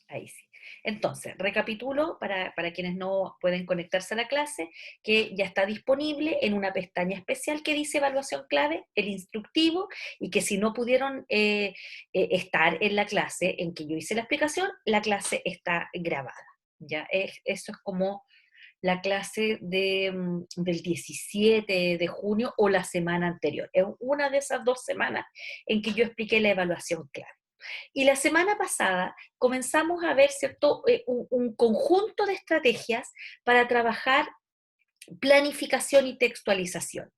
Ahí sí. Entonces, recapitulo para quienes no pueden conectarse a la clase, que ya está disponible en una pestaña especial que dice evaluación clave, el instructivo, y que si no pudieron estar en la clase en que yo hice la explicación, la clase está grabada. Ya eso es como la clase del 17 de junio o la semana anterior. Es una de esas 2 semanas en que yo expliqué la evaluación clave. Y la semana pasada comenzamos a ver, ¿cierto?, un conjunto de estrategias para trabajar planificación y textualización.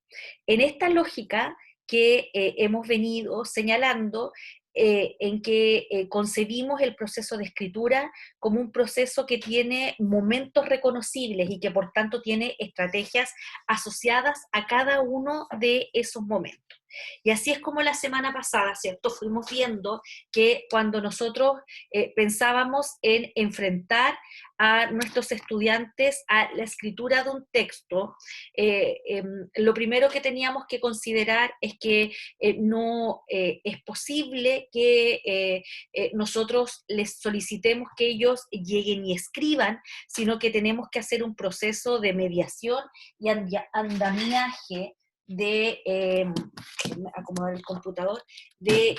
En esta lógica que hemos venido señalando, en que concebimos el proceso de escritura como un proceso que tiene momentos reconocibles y que por tanto tiene estrategias asociadas a cada uno de esos momentos. Y así es como la semana pasada, ¿cierto? Fuimos viendo que cuando nosotros pensábamos en enfrentar a nuestros estudiantes a la escritura de un texto, lo primero que teníamos que considerar es que no es posible que nosotros les solicitemos que ellos lleguen y escriban, sino que tenemos que hacer un proceso de mediación y andamiaje de acomodar el computador de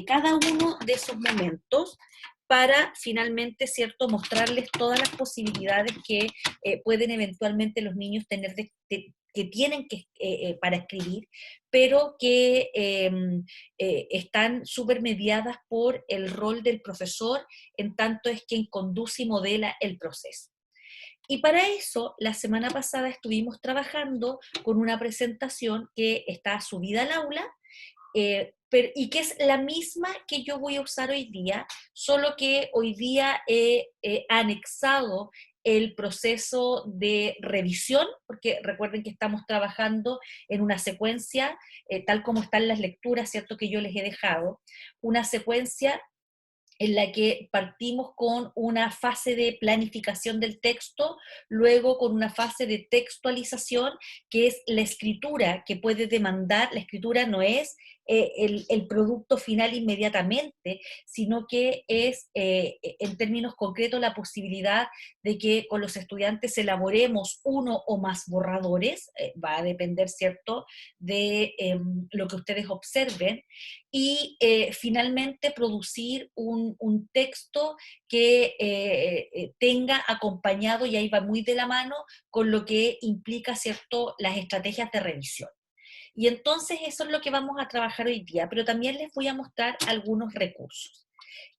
cada uno de esos momentos para finalmente, ¿cierto?, mostrarles todas las posibilidades que pueden eventualmente los niños tener que tienen que para escribir, pero que están súper mediadas por el rol del profesor, en tanto es quien conduce y modela el proceso. Y para eso, la semana pasada estuvimos trabajando con una presentación que está subida al aula, y que es la misma que yo voy a usar hoy día, solo que hoy día he anexado el proceso de revisión, porque recuerden que estamos trabajando en una secuencia, tal como están las lecturas, ¿cierto?, que yo les he dejado, una secuencia en la que partimos con una fase de planificación del texto, luego con una fase de textualización, que es la escritura que puede demandar. La escritura no es el producto final inmediatamente, sino que es, en términos concretos, la posibilidad de que con los estudiantes elaboremos uno o más borradores, va a depender, ¿cierto?, de lo que ustedes observen, y finalmente producir un texto que tenga acompañado, y ahí va muy de la mano, con lo que implica, ¿cierto?, las estrategias de revisión. Y entonces eso es lo que vamos a trabajar hoy día, pero también les voy a mostrar algunos recursos.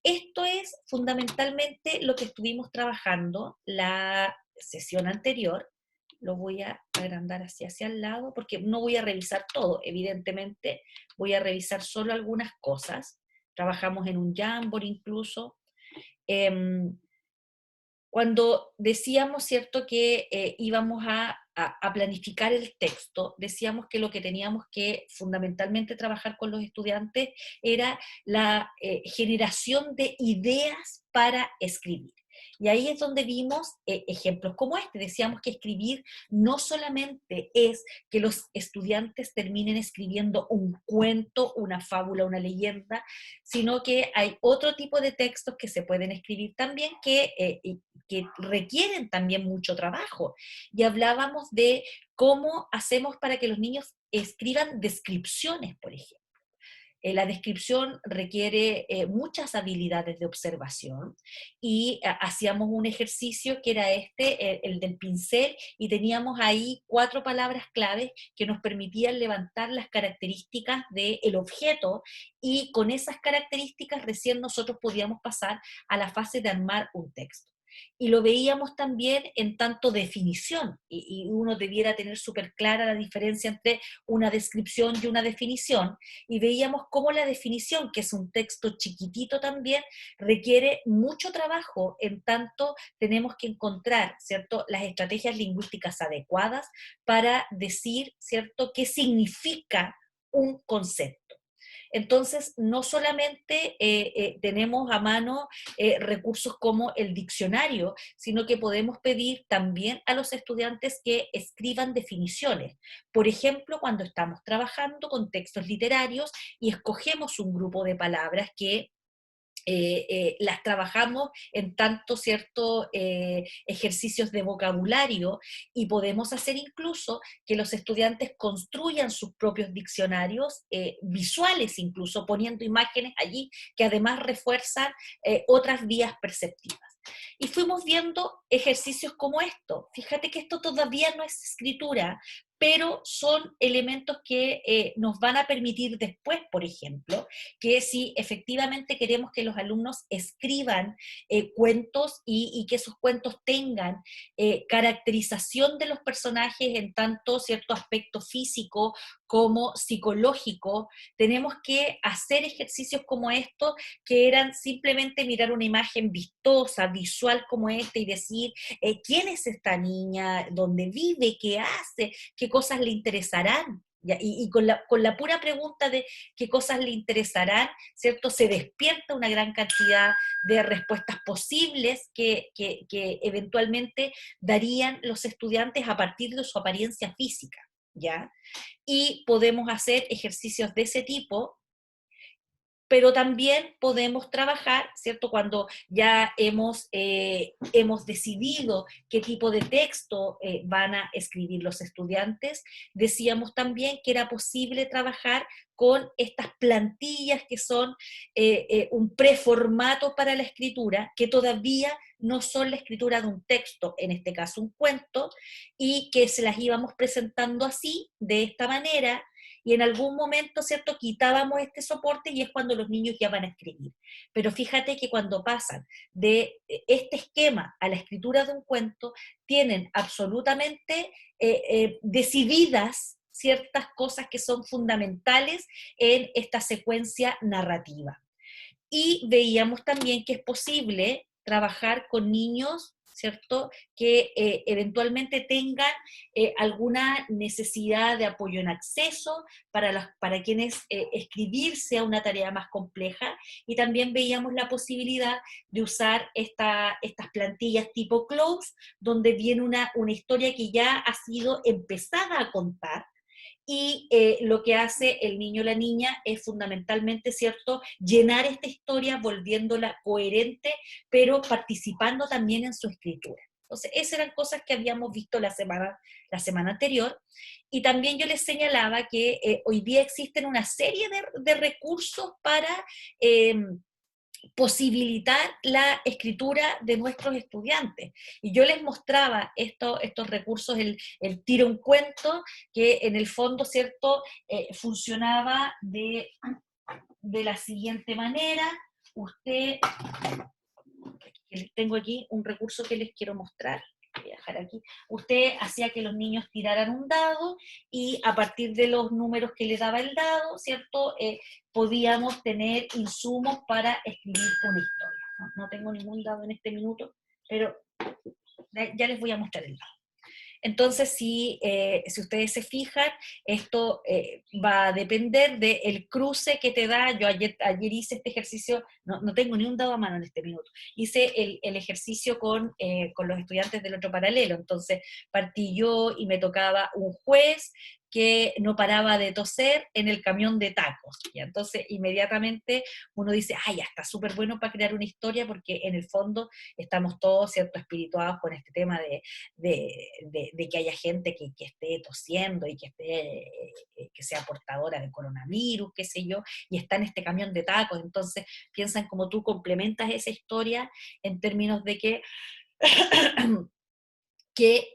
Esto es fundamentalmente lo que estuvimos trabajando la sesión anterior. Lo voy a agrandar hacia el lado porque no voy a revisar todo, evidentemente voy a revisar solo algunas cosas. Trabajamos en un Jamboard incluso. Em, Cuando decíamos, ¿cierto?, que íbamos a planificar el texto, decíamos que lo que teníamos que fundamentalmente trabajar con los estudiantes era la generación de ideas para escribir. Y ahí es donde vimos ejemplos como este. Decíamos que escribir no solamente es que los estudiantes terminen escribiendo un cuento, una fábula, una leyenda, sino que hay otro tipo de textos que se pueden escribir también que requieren también mucho trabajo. Y hablábamos de cómo hacemos para que los niños escriban descripciones, por ejemplo. La descripción requiere muchas habilidades de observación, y hacíamos un ejercicio que era el del pincel, y teníamos ahí 4 palabras claves que nos permitían levantar las características del objeto, y con esas características recién nosotros podíamos pasar a la fase de armar un texto. Y lo veíamos también en tanto definición, y uno debiera tener súper clara la diferencia entre una descripción y una definición, y veíamos cómo la definición, que es un texto chiquitito también, requiere mucho trabajo, en tanto tenemos que encontrar, ¿cierto?, las estrategias lingüísticas adecuadas para decir, ¿cierto?, qué significa un concepto. Entonces, no solamente tenemos a mano recursos como el diccionario, sino que podemos pedir también a los estudiantes que escriban definiciones. Por ejemplo, cuando estamos trabajando con textos literarios y escogemos un grupo de palabras que las trabajamos en tanto, ¿cierto?, ejercicios de vocabulario, y podemos hacer incluso que los estudiantes construyan sus propios diccionarios visuales, incluso poniendo imágenes allí que además refuerzan otras vías perceptivas. Y fuimos viendo ejercicios como esto. Fíjate que esto todavía no es escritura, pero son elementos que nos van a permitir después, por ejemplo, que si efectivamente queremos que los alumnos escriban cuentos y que esos cuentos tengan caracterización de los personajes en tanto cierto aspecto físico como psicológico, tenemos que hacer ejercicios como estos, que eran simplemente mirar una imagen vistosa, visual como esta, y decir quién es esta niña, dónde vive, qué hace, qué cosas le interesarán. Y con la pura pregunta de qué cosas le interesarán, ¿cierto? Se despierta una gran cantidad de respuestas posibles que eventualmente darían los estudiantes a partir de su apariencia física, ¿ya? Y podemos hacer ejercicios de ese tipo, pero también podemos trabajar, ¿cierto? Cuando ya hemos decidido qué tipo de texto van a escribir los estudiantes, decíamos también que era posible trabajar con estas plantillas que son un preformato para la escritura, que todavía no son la escritura de un texto, en este caso un cuento, y que se las íbamos presentando así, de esta manera, y en algún momento, ¿cierto?, quitábamos este soporte y es cuando los niños ya van a escribir. Pero fíjate que cuando pasan de este esquema a la escritura de un cuento, tienen absolutamente decididas ciertas cosas que son fundamentales en esta secuencia narrativa. Y veíamos también que es posible trabajar con niños, ¿cierto?, que eventualmente tengan alguna necesidad de apoyo en acceso, para quienes escribir sea una tarea más compleja, y también veíamos la posibilidad de usar estas plantillas tipo close, donde viene una historia que ya ha sido empezada a contar, y lo que hace el niño o la niña es fundamentalmente, ¿cierto?, llenar esta historia volviéndola coherente, pero participando también en su escritura. Entonces, esas eran cosas que habíamos visto la semana anterior, y también yo les señalaba que hoy día existen una serie de recursos para eh, posibilitar la escritura de nuestros estudiantes. Y yo les mostraba estos recursos, el tiro un cuento, que en el fondo, ¿cierto?, funcionaba de la siguiente manera. Usted, tengo aquí un recurso que les quiero mostrar. Voy a dejar aquí. Usted hacía que los niños tiraran un dado, y a partir de los números que les daba el dado, ¿cierto?, podíamos tener insumos para escribir una historia. No tengo ningún dado en este minuto, pero ya les voy a mostrar el dado. Entonces, si ustedes se fijan, esto va a depender del cruce que te da. Yo ayer hice este ejercicio, no tengo ni un dado a mano en este minuto, hice el ejercicio con los estudiantes del otro paralelo. Entonces, partí yo y me tocaba un juez que no paraba de toser en el camión de tacos. Y entonces, inmediatamente uno dice, ay, ya está súper bueno para crear una historia, porque en el fondo estamos todos, ¿cierto?, espirituados con este tema de que haya gente que esté tosiendo y que sea portadora de coronavirus, qué sé yo, y está en este camión de tacos. Entonces piensan cómo tú complementas esa historia en términos de qué, qué,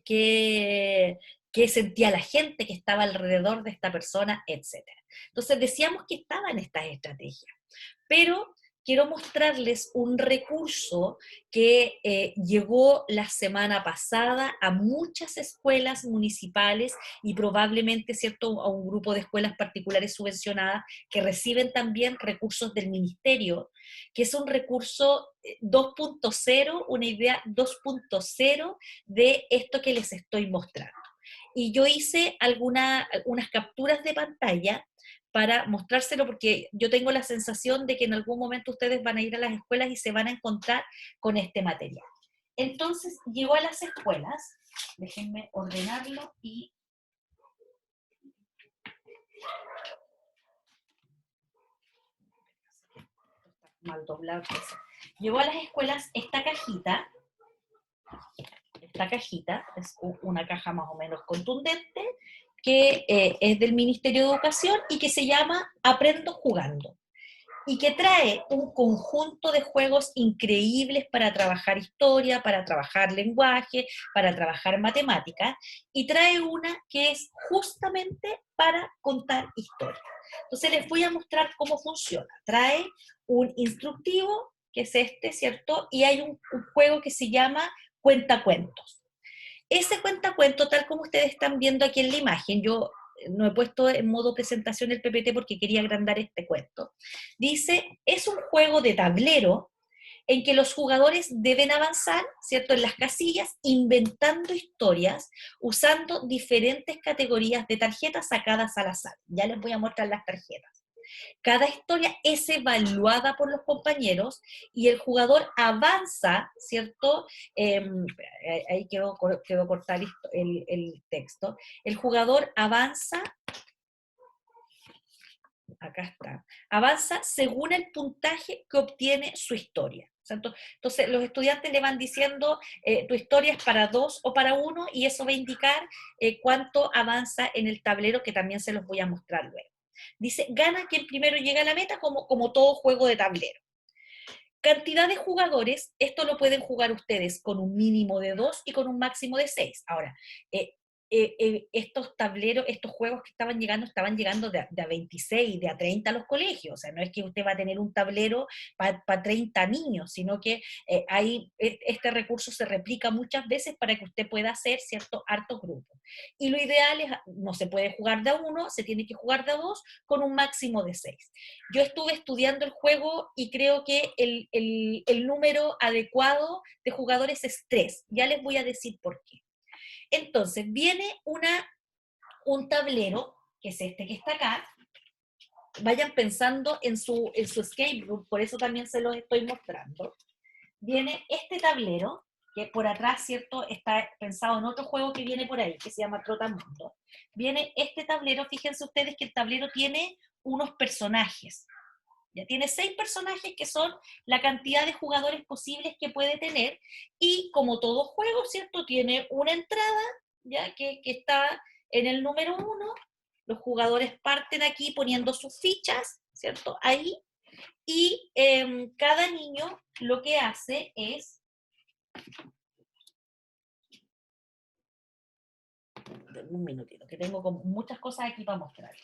qué, qué sentía la gente que estaba alrededor de esta persona, etcétera. Entonces decíamos que estaban estas estrategias, pero quiero mostrarles un recurso que llegó la semana pasada a muchas escuelas municipales, y probablemente, ¿cierto?, a un grupo de escuelas particulares subvencionadas que reciben también recursos del ministerio, que es un recurso 2.0, una idea 2.0 de esto que les estoy mostrando. Y yo hice unas capturas de pantalla para mostrárselo, porque yo tengo la sensación de que en algún momento ustedes van a ir a las escuelas y se van a encontrar con este material. Entonces, llegó a las escuelas, déjenme ordenarlo y... mal doblado. Llegó a las escuelas esta cajita, es una caja más o menos contundente, que es del Ministerio de Educación y que se llama Aprendo Jugando, y que trae un conjunto de juegos increíbles para trabajar historia, para trabajar lenguaje, para trabajar matemáticas, y trae una que es justamente para contar historia. Entonces les voy a mostrar cómo funciona. Trae un instructivo, que es este, ¿cierto? Y hay un juego que se llama Cuentacuentos. Ese cuentacuento, tal como ustedes están viendo aquí en la imagen, yo no he puesto en modo presentación el PPT porque quería agrandar este cuento. Dice, es un juego de tablero en que los jugadores deben avanzar, ¿cierto?, en las casillas, inventando historias, usando diferentes categorías de tarjetas sacadas al azar. Ya les voy a mostrar las tarjetas. Cada historia es evaluada por los compañeros y el jugador avanza, ¿cierto? Ahí quedó cortar el texto. El jugador avanza, acá está, avanza según el puntaje que obtiene su historia. Entonces, los estudiantes le van diciendo, tu historia es para 2 o para 1, y eso va a indicar cuánto avanza en el tablero, que también se los voy a mostrar luego. Dice, gana quien primero llega a la meta, como todo juego de tablero. Cantidad de jugadores, esto lo pueden jugar ustedes con un mínimo de 2 y con un máximo de 6. Ahora, estos tableros, estos juegos que estaban llegando de a 26, de a 30 a los colegios. O sea, no es que usted va a tener un tablero para 30 niños, sino que este recurso se replica muchas veces para que usted pueda hacer, ¿cierto?, hartos grupos. Y lo ideal es, no se puede jugar de a 1, se tiene que jugar de a 2 con un máximo de 6. Yo estuve estudiando el juego y creo que el número adecuado de jugadores es 3. Ya les voy a decir por qué. Entonces, viene un tablero, que es este que está acá. Vayan pensando en su escape room, por eso también se los estoy mostrando. Viene este tablero, que por atrás, ¿cierto?, está pensado en otro juego que viene por ahí, que se llama Trotamundo. Viene este tablero, fíjense ustedes que el tablero tiene unos personajes. Ya tiene 6 personajes, que son la cantidad de jugadores posibles que puede tener, y como todo juego, ¿cierto?, tiene una entrada, ya que está en el número 1. Los jugadores parten aquí poniendo sus fichas, ¿cierto?, ahí, y cada niño lo que hace es, un minutito, que tengo como muchas cosas aquí para mostrar.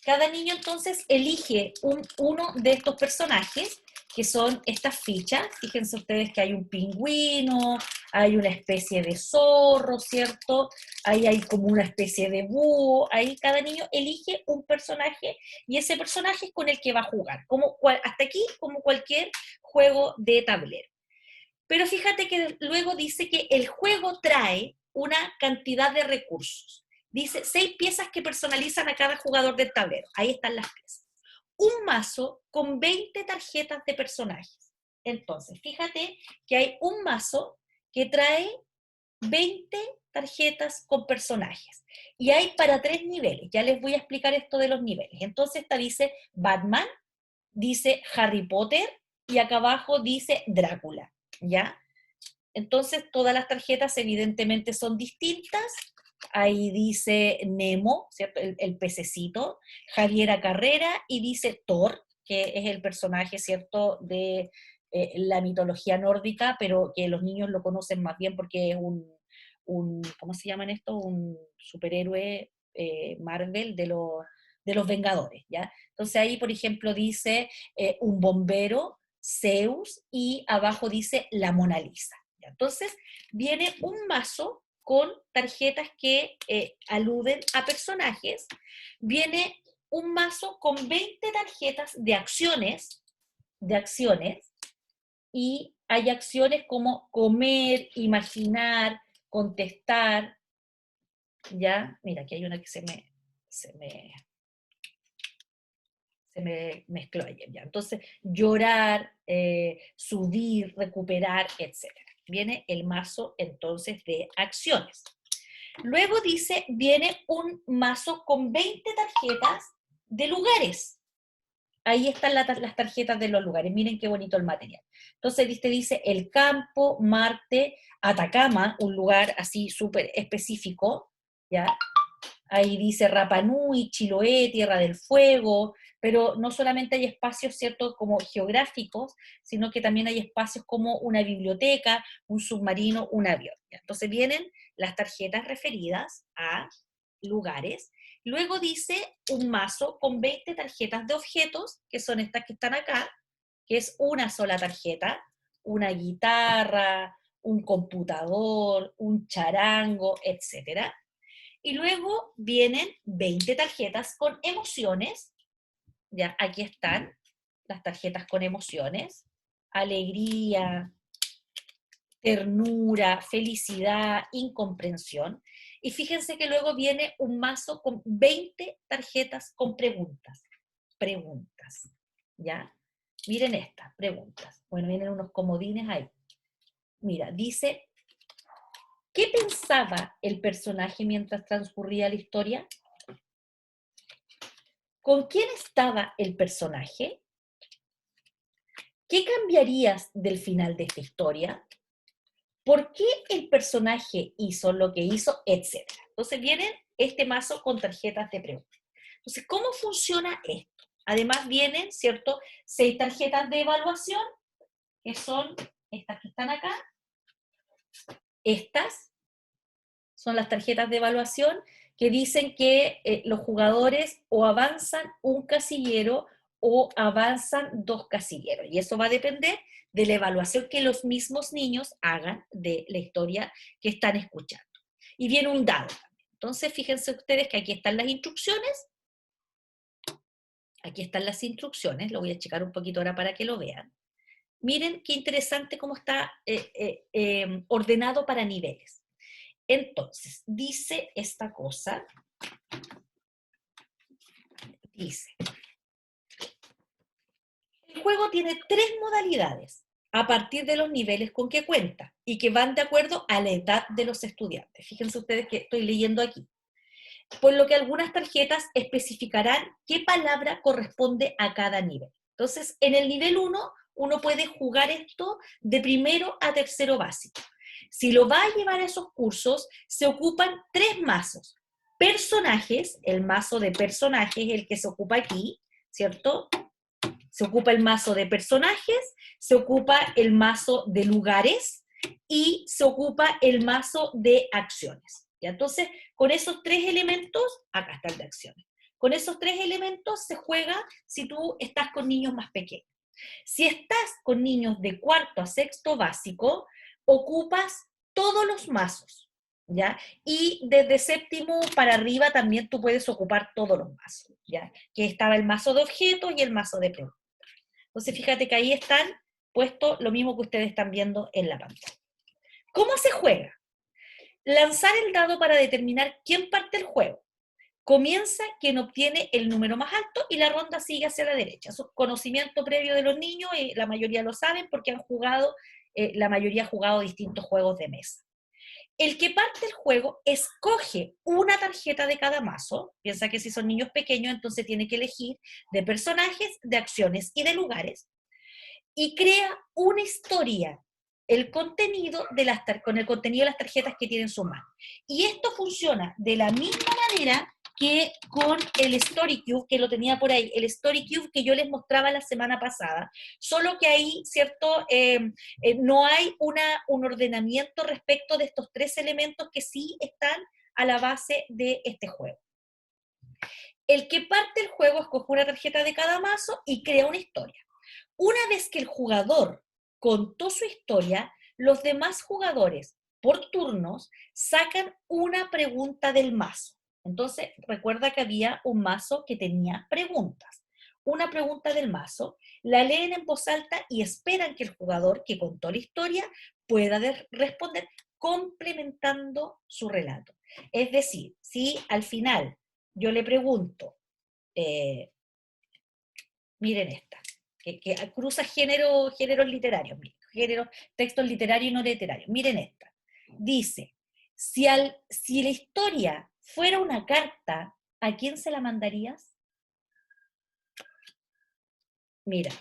Cada niño entonces elige uno de estos personajes, que son estas fichas. Fíjense ustedes que hay un pingüino, hay una especie de zorro, ¿cierto? Ahí hay como una especie de búho. Ahí cada niño elige un personaje, y ese personaje es con el que va a jugar. Hasta aquí, como cualquier juego de tablero. Pero fíjate que luego dice que el juego trae una cantidad de recursos. Dice 6 piezas que personalizan a cada jugador del tablero. Ahí están las piezas. Un mazo con 20 tarjetas de personajes. Entonces, fíjate que hay un mazo que trae 20 tarjetas con personajes. Y hay para 3 niveles. Ya les voy a explicar esto de los niveles. Entonces, esta dice Batman, dice Harry Potter, y acá abajo dice Drácula, ¿ya? Entonces, todas las tarjetas evidentemente son distintas. Ahí dice Nemo, ¿cierto?, el pececito, Javiera Carrera, y dice Thor, que es el personaje, ¿cierto?, de la mitología nórdica, pero que los niños lo conocen más bien porque es ¿cómo se llaman esto? Un superhéroe Marvel de los Vengadores, ¿ya? Entonces ahí, por ejemplo, dice un bombero, Zeus, y abajo dice la Mona Lisa. ¿Ya? Entonces, viene un mazo con tarjetas que aluden a personajes. Viene un mazo con 20 tarjetas de acciones, y hay acciones como comer, imaginar, contestar, ¿ya? Mira, aquí hay una que se me mezcló ayer, ya. Entonces, llorar, subir, recuperar, etc. Viene el mazo entonces de acciones. Luego dice, viene un mazo con 20 tarjetas de lugares. ahí están las tarjetas de los lugares. Miren qué bonito el material. Entonces te dice el campo, Marte, Atacama, un lugar así súper específico, ¿ya? Ahí dice Rapa Nui, Chiloé, Tierra del Fuego, pero no solamente hay espacios, ¿cierto?, como geográficos, sino que también hay espacios como una biblioteca, un submarino, un avión. Entonces vienen las tarjetas referidas a lugares. Luego dice un mazo con 20 tarjetas de objetos, que son estas que están acá, que es una sola tarjeta, una guitarra, un computador, un charango, etcétera. Y luego vienen 20 tarjetas con emociones, ya aquí están las tarjetas con emociones, alegría, ternura, felicidad, incomprensión. Y fíjense que luego viene un mazo con 20 tarjetas con preguntas. Preguntas, ¿ya? Miren estas preguntas. Bueno, vienen unos comodines ahí. Mira, dice, ¿qué pensaba el personaje mientras transcurría la historia? ¿Con quién estaba el personaje? ¿Qué cambiarías del final de esta historia? ¿Por qué el personaje hizo lo que hizo? Etcétera. Entonces viene este mazo con tarjetas de preguntas. Entonces, ¿cómo funciona esto? Además vienen, ¿cierto?, 6 tarjetas de evaluación, que son estas que están acá. Estas son las tarjetas de evaluación que dicen que los jugadores o avanzan un casillero o avanzan 2 casilleros. Y eso va a depender de la evaluación que los mismos niños hagan de la historia que están escuchando. Y viene un dado también. Entonces, fíjense ustedes que aquí están las instrucciones. Aquí están las instrucciones. Lo voy a checar un poquito ahora para que lo vean. Miren qué interesante cómo está ordenado para niveles. Entonces, dice esta cosa, dice, el juego tiene 3 modalidades a partir de los niveles con que cuenta y que van de acuerdo a la edad de los estudiantes. Fíjense ustedes que estoy leyendo aquí. Por lo que algunas tarjetas especificarán qué palabra corresponde a cada nivel. Entonces, en el nivel 1, uno puede jugar esto de primero a tercero básico. Si lo va a llevar a esos cursos, se ocupan 3 mazos. Personajes, el mazo de personajes, el que se ocupa aquí, ¿cierto? Se ocupa el mazo de personajes, se ocupa el mazo de lugares y se ocupa el mazo de acciones. ¿Ya? Entonces, con esos 3 elementos, acá está el de acciones. Con esos 3 elementos se juega si tú estás con niños más pequeños. Si estás con niños de cuarto a sexto básico, ocupas todos los mazos, ¿ya? Y desde séptimo para arriba también tú puedes ocupar todos los mazos, ¿ya? Que estaba el mazo de objetos y el mazo de preguntas. Entonces, fíjate que ahí están puestos lo mismo que ustedes están viendo en la pantalla. ¿Cómo se juega? Lanzar el dado para determinar quién parte el juego. Comienza quien obtiene el número más alto y la ronda sigue hacia la derecha. Eso es conocimiento previo de los niños, la mayoría lo saben porque han jugado, la mayoría ha jugado distintos juegos de mesa. El que parte el juego escoge una tarjeta de cada mazo, piensa que si son niños pequeños entonces tiene que elegir de personajes, de acciones y de lugares, y crea una historia con el contenido de las tarjetas que tiene en su mano. Y esto funciona de la misma manera que con el Story Cube, que lo tenía por ahí, el Story Cube que yo les mostraba la semana pasada, solo que ahí, ¿cierto? No hay un ordenamiento respecto de estos 3 elementos que sí están a la base de este juego. El que parte el juego escoge una tarjeta de cada mazo y crea una historia. Una vez que el jugador contó su historia, los demás jugadores, por turnos, sacan una pregunta del mazo. Entonces, recuerda que había un mazo que tenía preguntas. Una pregunta del mazo, la leen en voz alta y esperan que el jugador que contó la historia pueda responder complementando su relato. Es decir, si al final yo le pregunto, miren esta, que cruza géneros literarios, textos literarios y no literarios. Miren esta. Dice, si la historia fuera una carta, ¿a quién se la mandarías? Mira,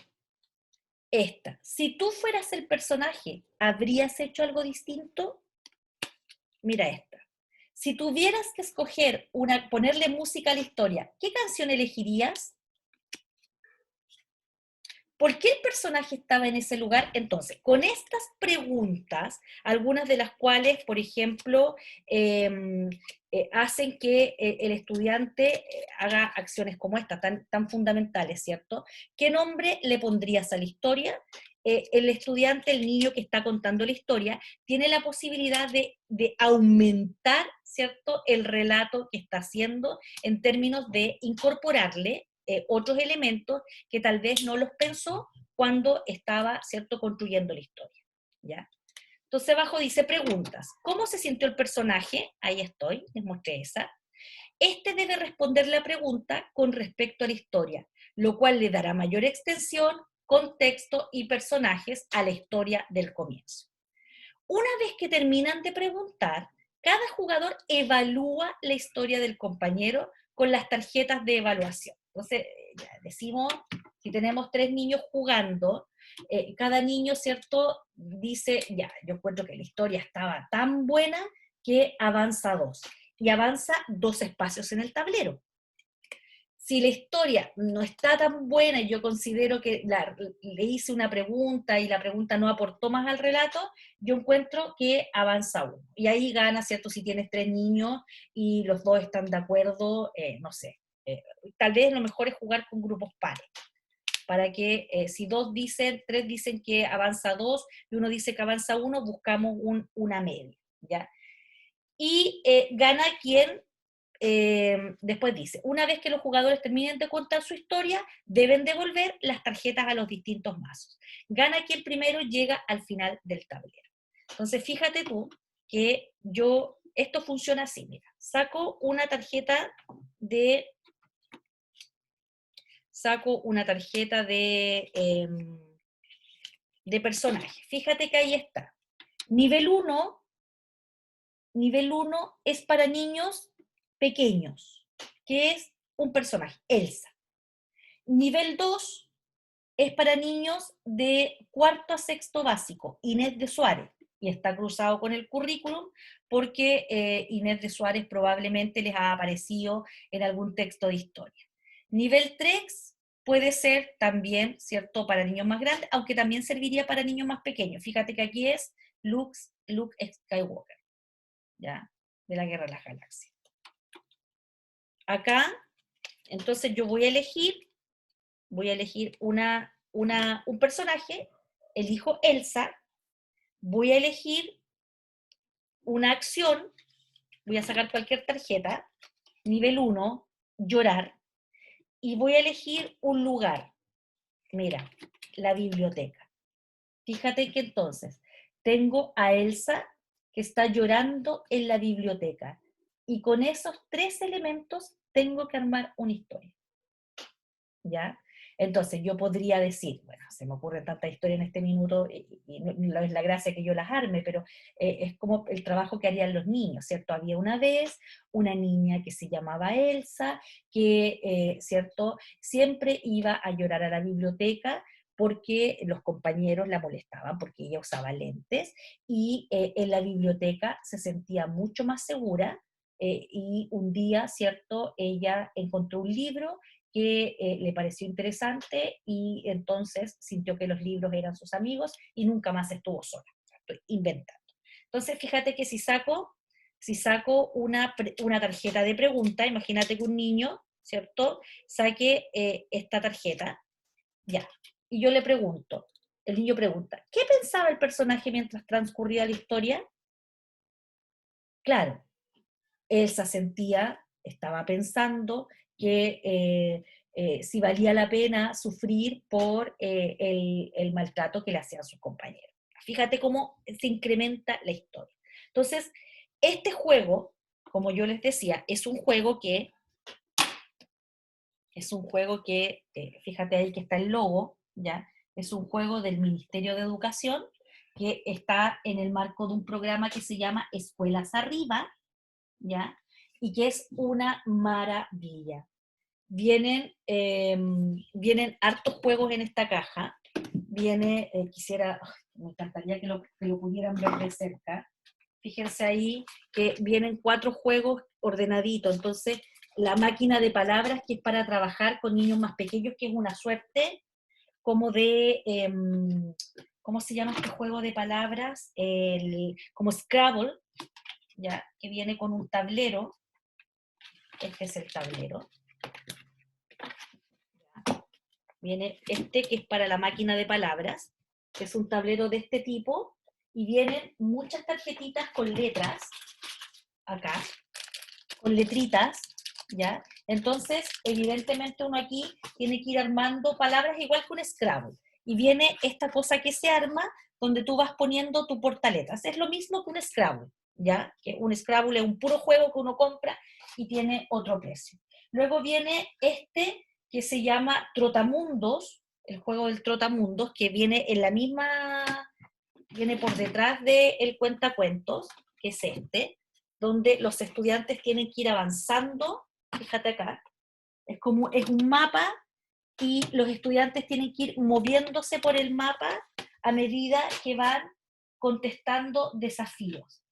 esta. Si tú fueras el personaje, ¿habrías hecho algo distinto? Mira esta. Si tuvieras que escoger ponerle música a la historia, ¿qué canción elegirías? ¿Por qué el personaje estaba en ese lugar? Entonces, con estas preguntas, algunas de las cuales, por ejemplo, hacen que el estudiante haga acciones como esta, tan fundamentales, ¿cierto? ¿Qué nombre le pondrías a la historia? El estudiante, el niño que está contando la historia, tiene la posibilidad de aumentar, ¿cierto?, el relato que está haciendo en términos de incorporarle otros elementos que tal vez no los pensó cuando estaba, ¿cierto?, construyendo la historia, ¿ya? Entonces abajo dice preguntas. ¿Cómo se sintió el personaje? Ahí estoy, les mostré esa. Este debe responder la pregunta con respecto a la historia, lo cual le dará mayor extensión, contexto y personajes a la historia del comienzo. Una vez que terminan de preguntar, cada jugador evalúa la historia del compañero con las tarjetas de evaluación. Entonces, ya decimos, si tenemos 3 niños jugando, cada niño, ¿cierto?, dice, ya, yo encuentro que la historia estaba tan buena que avanza 2. Y avanza 2 espacios en el tablero. Si la historia no está tan buena y yo considero que le hice una pregunta y la pregunta no aportó más al relato, yo encuentro que avanza 1. Y ahí gana, ¿cierto? Si tienes 3 niños y los 2 están de acuerdo, no sé. Tal vez lo mejor es jugar con grupos pares, para que si 3 dicen que avanza 2 y uno dice que avanza 1, buscamos una media, ¿ya? Y gana quien después dice, una vez que los jugadores terminen de contar su historia, deben devolver las tarjetas a los distintos mazos. Gana quien primero llega al final del tablero. Entonces, fíjate tú que esto funciona así, mira, saco una tarjeta de personaje. Fíjate que ahí está. Nivel 1 es para niños pequeños, que es un personaje, Elsa. Nivel 2 es para niños de cuarto a sexto básico, Inés de Suárez, y está cruzado con el currículum porque Inés de Suárez probablemente les ha aparecido en algún texto de historia. Nivel 3 puede ser también, ¿cierto?, para niños más grandes, aunque también serviría para niños más pequeños. Fíjate que aquí es Luke Skywalker, ¿ya?, de la Guerra de las Galaxias. Acá, entonces yo voy a elegir un personaje, elijo Elsa, voy a elegir una acción, voy a sacar cualquier tarjeta, nivel 1, llorar, y voy a elegir un lugar. Mira, la biblioteca. Fíjate que entonces tengo a Elsa que está llorando en la biblioteca, y con esos 3 elementos tengo que armar una historia, ¿ya? Entonces yo podría decir, bueno, se me ocurre tanta historia en este minuto y no es la gracia que yo las arme, pero es como el trabajo que harían los niños, ¿cierto? Había una vez una niña que se llamaba Elsa, que, ¿cierto?, siempre iba a llorar a la biblioteca porque los compañeros la molestaban, porque ella usaba lentes, y en la biblioteca se sentía mucho más segura, y un día, ¿cierto?, ella encontró un libro que le pareció interesante y entonces sintió que los libros eran sus amigos y nunca más estuvo sola. Estoy inventando. Entonces, fíjate que si saco una tarjeta de pregunta, imagínate que un niño, ¿cierto?, saque esta tarjeta, ya, y yo le pregunto, el niño pregunta, ¿qué pensaba el personaje mientras transcurría la historia? Claro, Elsa estaba pensando que si valía la pena sufrir por el maltrato que le hacían sus compañeros. Fíjate cómo se incrementa la historia. Entonces, este juego, como yo les decía, fíjate ahí que está el logo, ¿ya? Es un juego del Ministerio de Educación que está en el marco de un programa que se llama Escuelas Arriba, ¿ya? Y que es una maravilla. vienen hartos juegos en esta caja. Viene, me encantaría que lo pudieran ver de cerca. Fíjense ahí que vienen 4 juegos ordenaditos. Entonces, la máquina de palabras, que es para trabajar con niños más pequeños, que es una suerte como de, ¿cómo se llama este juego de palabras? Como Scrabble, ¿ya? Que viene con un tablero. Este es el tablero. Viene este, que es para la máquina de palabras, que es un tablero de este tipo, y vienen muchas tarjetitas con letras, acá, con letritas, ¿ya? Entonces, evidentemente uno aquí tiene que ir armando palabras igual que un Scrabble. Y viene esta cosa que se arma, donde tú vas poniendo tu portaletas. Es lo mismo que un Scrabble, ¿ya? Que un Scrabble es un puro juego que uno compra y tiene otro precio. Luego viene este que se llama Trotamundos, el juego del Trotamundos, que viene en la misma, viene por detrás del cuentacuentos, que es este, donde los estudiantes tienen que ir avanzando, fíjate acá, es un mapa y los estudiantes tienen que ir moviéndose por el mapa a medida que van contestando desafíos.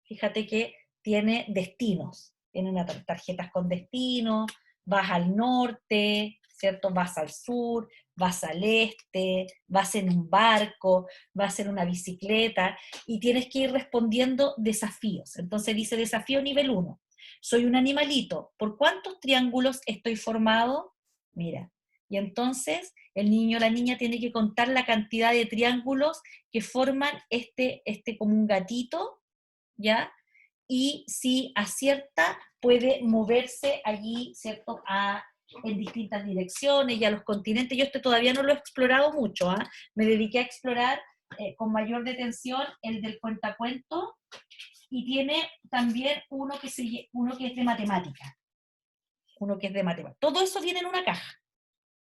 Fíjate que tiene destinos, tiene unas tarjetas con destinos, vas al norte, ¿cierto? Vas al sur, vas al este, vas en un barco, vas en una bicicleta y tienes que ir respondiendo desafíos. Entonces dice desafío nivel 1. Soy un animalito. ¿Por cuántos triángulos estoy formado? Mira. Y entonces el niño o la niña tiene que contar la cantidad de triángulos que forman este como un gatito, ¿ya? Y si acierta, puede moverse allí, ¿cierto?, en distintas direcciones y a los continentes. Yo todavía no lo he explorado mucho, ¿ah? Me dediqué a explorar con mayor detención el del cuentacuento, y tiene también uno que es de matemática, Todo eso viene en una caja,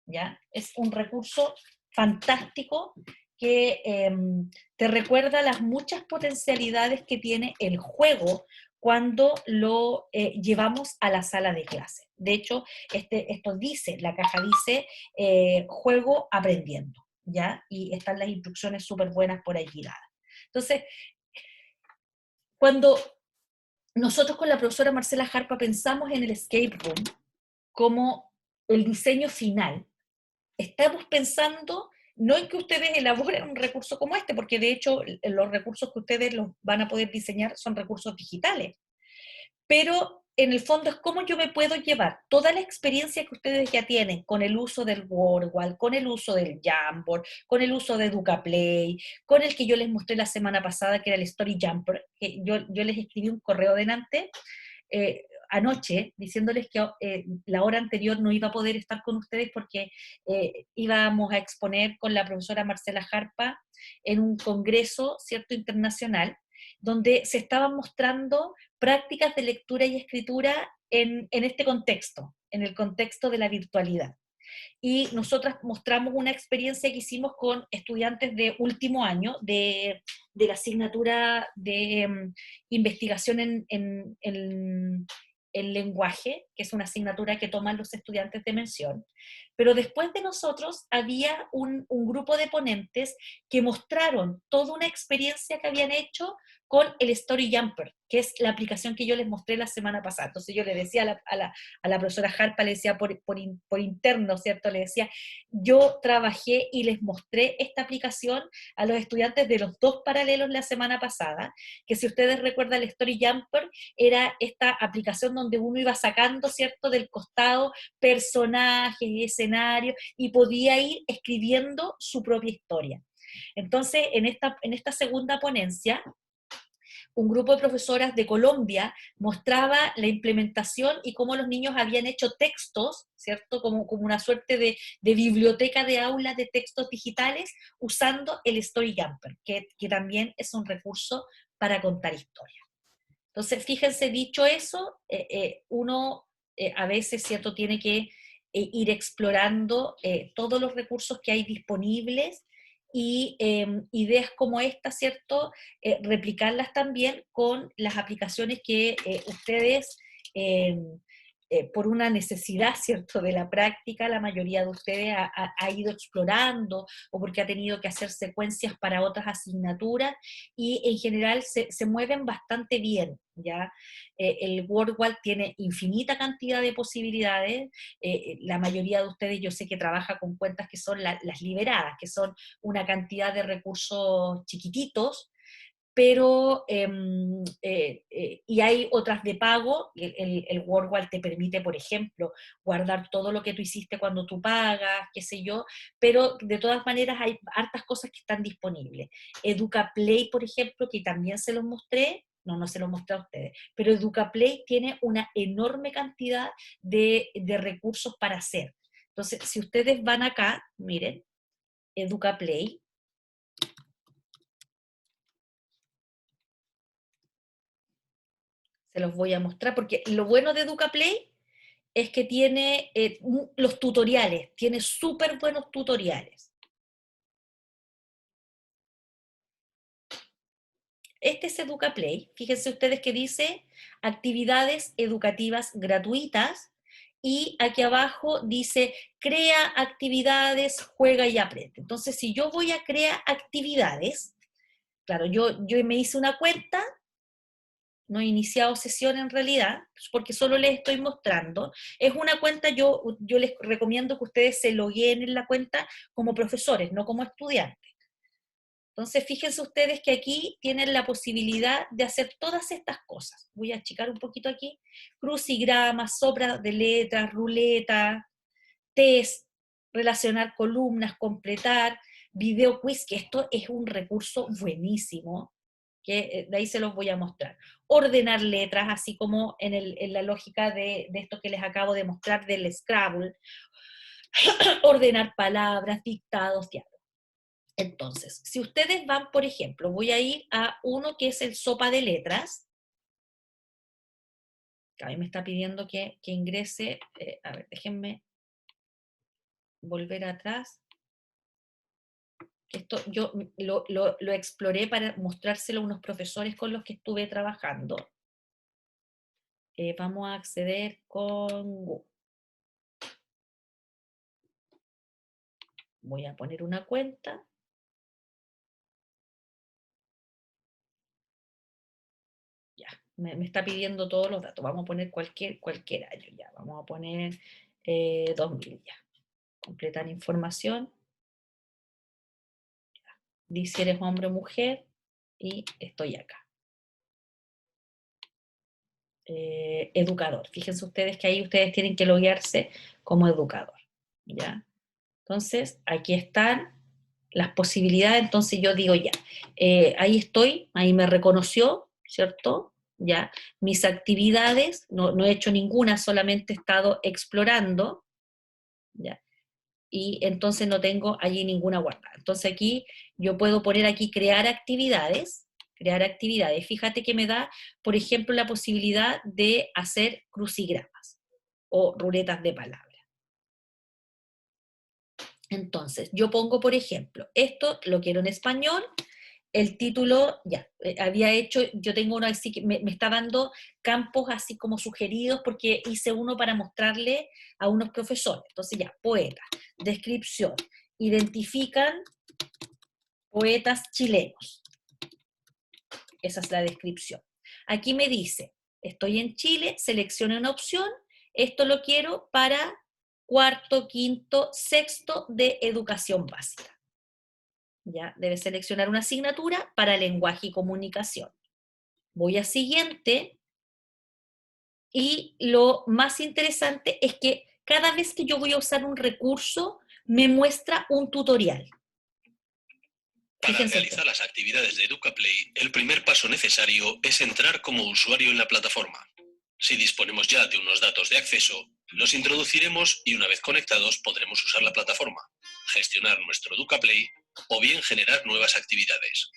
¿ya? Es un recurso fantástico que te recuerda las muchas potencialidades que tiene el juego cuando lo llevamos a la sala de clase. De hecho, la caja dice juego aprendiendo, ¿ya? Y están las instrucciones súper buenas por allí dadas. Entonces, cuando nosotros con la profesora Marcela Jarpa pensamos en el escape room como el diseño final, estamos pensando no en que ustedes elaboren un recurso como este, porque de hecho los recursos que ustedes los van a poder diseñar son recursos digitales, pero en el fondo es cómo yo me puedo llevar toda la experiencia que ustedes ya tienen con el uso del WordWall, con el uso del Jamboard, con el uso de EducaPlay, con el que yo les mostré la semana pasada, que era el Story Jumper, que yo les escribí un correo delante, anoche, diciéndoles que la hora anterior no iba a poder estar con ustedes porque íbamos a exponer con la profesora Marcela Jarpa en un congreso, ¿cierto?, internacional, donde se estaban mostrando prácticas de lectura y escritura en este contexto, en el contexto de la virtualidad. Y nosotras mostramos una experiencia que hicimos con estudiantes de último año de la asignatura de investigación en lenguaje, que es una asignatura que toman los estudiantes de mención. Pero después de nosotros había un grupo de ponentes que mostraron toda una experiencia que habían hecho con el Story Jumper, que es la aplicación que yo les mostré la semana pasada. Entonces yo le decía a la profesora Jarpa, le decía por interno, ¿cierto? Le decía, yo trabajé y les mostré esta aplicación a los estudiantes de los 2 paralelos la semana pasada, que si ustedes recuerdan el Story Jumper, era esta aplicación donde uno iba sacando, ¿cierto?, del costado personajes y escenarios y podía ir escribiendo su propia historia. Entonces, en esta segunda ponencia, un grupo de profesoras de Colombia mostraba la implementación y cómo los niños habían hecho textos, ¿cierto? Como una suerte de biblioteca de aulas de textos digitales usando el Story Jumper, que también es un recurso para contar historias. Entonces, fíjense, dicho eso, uno a veces, ¿cierto?, tiene que ir explorando todos los recursos que hay disponibles y ideas como esta, ¿cierto?, replicarlas también con las aplicaciones que ustedes eh, por una necesidad, ¿cierto?, de la práctica, la mayoría de ustedes ha ido explorando o porque ha tenido que hacer secuencias para otras asignaturas y en general se mueven bastante bien, ¿ya? El WordWall tiene infinita cantidad de posibilidades, la mayoría de ustedes yo sé que trabaja con cuentas que son las liberadas, que son una cantidad de recursos chiquititos, pero y hay otras de pago, el WordWall te permite, por ejemplo, guardar todo lo que tú hiciste cuando tú pagas, qué sé yo, pero de todas maneras hay hartas cosas que están disponibles. EducaPlay, por ejemplo, que también se los mostré, no se los mostré a ustedes, pero EducaPlay tiene una enorme cantidad de recursos para hacer. Entonces, si ustedes van acá, miren, EducaPlay, se los voy a mostrar, porque lo bueno de EducaPlay es que tiene los tutoriales, tiene súper buenos tutoriales. Este es EducaPlay, fíjense ustedes que dice actividades educativas gratuitas y aquí abajo dice crea actividades, juega y aprende. Entonces, si yo voy a crear actividades, claro, yo me hice una cuenta, no he iniciado sesión en realidad, porque solo les estoy mostrando. Es una cuenta, yo les recomiendo que ustedes se logueen en la cuenta como profesores, no como estudiantes. Entonces, fíjense ustedes que aquí tienen la posibilidad de hacer todas estas cosas. Voy a achicar un poquito aquí. Crucigramas, sopra de letras, ruleta, test, relacionar columnas, completar, video quiz, que esto es un recurso buenísimo, que de ahí se los voy a mostrar. Ordenar letras, así como en la lógica de esto que les acabo de mostrar del Scrabble. Ordenar palabras, dictados, diálogos. Entonces, si ustedes van, por ejemplo, voy a ir a uno que es el sopa de letras. A mí me está pidiendo que ingrese, a ver, déjenme volver atrás. Esto yo lo exploré para mostrárselo a unos profesores con los que estuve trabajando. Vamos a acceder con Google. Voy a poner una cuenta. Ya, me está pidiendo todos los datos. Vamos a poner cualquier año ya. Vamos a poner 2000 ya. Completar información. Dice si eres hombre o mujer y estoy acá. Educador. Fíjense ustedes que ahí ustedes tienen que loguearse como educador. ¿Ya? Entonces, aquí están las posibilidades. Entonces yo digo ya, ahí estoy, ahí me reconoció, ¿cierto? Ya, mis actividades, no he hecho ninguna, solamente he estado explorando, ¿ya? Y entonces no tengo allí ninguna guardada. Entonces aquí yo puedo poner aquí crear actividades. Fíjate que me da, por ejemplo, la posibilidad de hacer crucigramas o ruletas de palabras. Entonces, yo pongo, por ejemplo, esto lo quiero en español, el título, ya, había hecho, yo tengo uno así que me está dando campos así como sugeridos porque hice uno para mostrarle a unos profesores. Entonces ya, poeta, descripción, identifican poetas chilenos. Esa es la descripción. Aquí me dice, estoy en Chile, seleccione una opción, esto lo quiero para cuarto, quinto, sexto de educación básica. ¿Ya? Debe seleccionar una asignatura para lenguaje y comunicación. Voy a siguiente y lo más interesante es que cada vez que yo voy a usar un recurso, me muestra un tutorial. Para realizar las actividades de EducaPlay, el primer paso necesario es entrar como usuario en la plataforma. Si disponemos ya de unos datos de acceso, los introduciremos y una vez conectados podremos usar la plataforma, gestionar nuestro EducaPlay o bien generar nuevas actividades.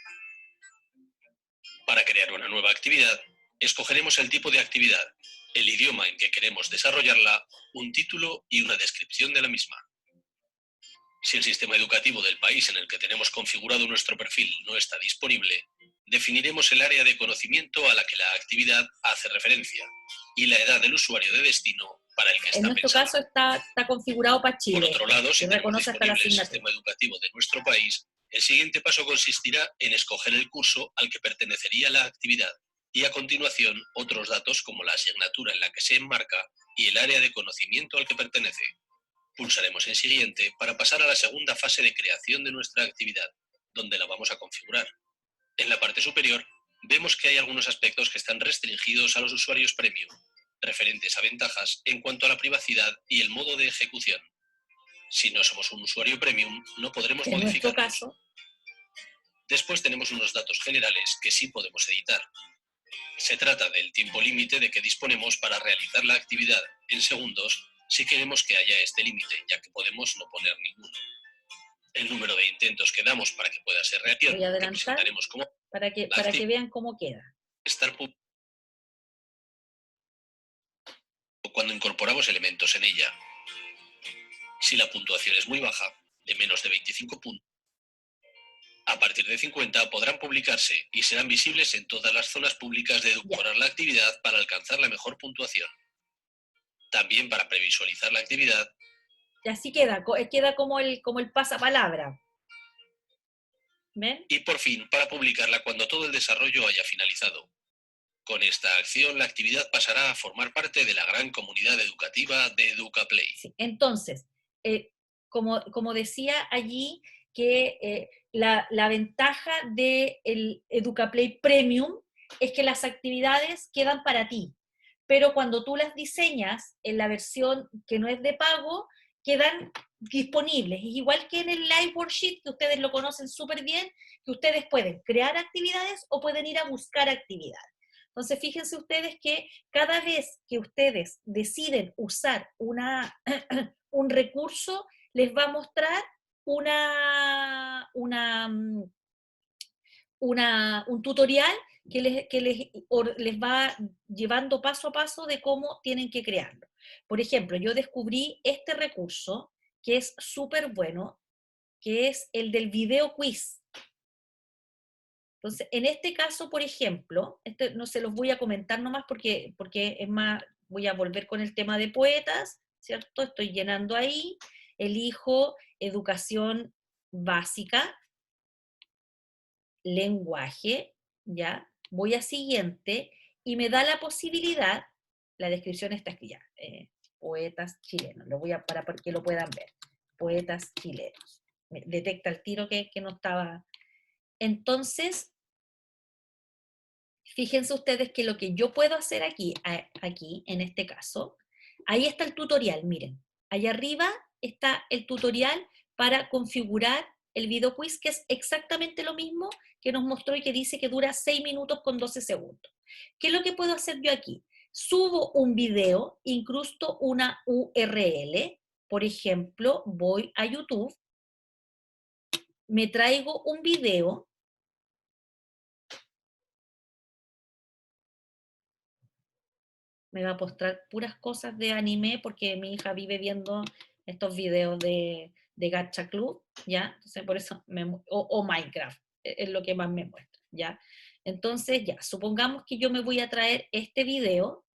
Para crear una nueva actividad, escogeremos el tipo de actividad, el idioma en que queremos desarrollarla, un título y una descripción de la misma. Si el sistema educativo del país en el que tenemos configurado nuestro perfil no está disponible, definiremos el área de conocimiento a la que la actividad hace referencia y la edad del usuario de destino para el que En está nuestro pensado. caso está configurado para Chile. Por otro lado, si tenemos reconoce hasta la disponible el asignatura. sistema educativo de nuestro país, el siguiente paso consistirá en escoger el curso al que pertenecería la actividad y a continuación otros datos como la asignatura en la que se enmarca y el área de conocimiento al que pertenece. Pulsaremos en siguiente para pasar a la segunda fase de creación de nuestra actividad, donde la vamos a configurar. En la parte superior vemos que hay algunos aspectos que están restringidos a los usuarios premium, referentes a ventajas en cuanto a la privacidad y el modo de ejecución. Si no somos un usuario premium, no podremos modificarlos. En nuestro caso, después tenemos unos datos generales que sí podemos editar. Se trata del tiempo límite de que disponemos para realizar la actividad en segundos si queremos que haya este límite, ya que podemos no poner ninguno. El número de intentos que damos para que pueda ser reactivo, voy a que adelantar presentaremos como para que vean cómo queda. estar cuando incorporamos elementos en ella. Si la puntuación es muy baja, de menos de 25 puntos, a partir de 50 podrán publicarse y serán visibles en todas las zonas públicas de Educorar la actividad para alcanzar la mejor puntuación. También para previsualizar la actividad. Y así queda como el pasapalabra. ¿Ven? Y por fin, para publicarla cuando todo el desarrollo haya finalizado. Con esta acción, la actividad pasará a formar parte de la gran comunidad educativa de EducaPlay. Sí. Entonces, como decía allí, que la ventaja del EducaPlay Premium es que las actividades quedan para ti, pero cuando tú las diseñas en la versión que no es de pago, quedan disponibles. Es igual que en el Live Worksheet, que ustedes lo conocen súper bien, que ustedes pueden crear actividades o pueden ir a buscar actividades. Entonces, fíjense ustedes que cada vez que ustedes deciden usar un recurso, les va a mostrar un tutorial que les va llevando paso a paso de cómo tienen que crearlo. Por ejemplo, yo descubrí este recurso que es súper bueno, que es el del video quiz. Entonces, en este caso, por ejemplo, no se los voy a comentar nomás porque es más, voy a volver con el tema de poetas, ¿cierto? Estoy llenando ahí, elijo educación básica, lenguaje, ¿ya? Voy a siguiente y me da la posibilidad, la descripción está aquí ya, poetas chilenos, lo voy a para que lo puedan ver, poetas chilenos. Me detecta el tiro que no estaba. Entonces, fíjense ustedes que lo que yo puedo hacer aquí, en este caso, ahí está el tutorial, miren. Allá arriba está el tutorial para configurar el video quiz, que es exactamente lo mismo que nos mostró y que dice que dura 6 minutos con 12 segundos. ¿Qué es lo que puedo hacer yo aquí? Subo un video, incrusto una URL, por ejemplo, voy a YouTube, me traigo un video, me va a mostrar puras cosas de anime porque mi hija vive viendo estos videos de Gacha Club, ¿ya? Entonces por eso, o Minecraft, es lo que más me muestra, ¿ya? Entonces ya, supongamos que yo me voy a traer este video,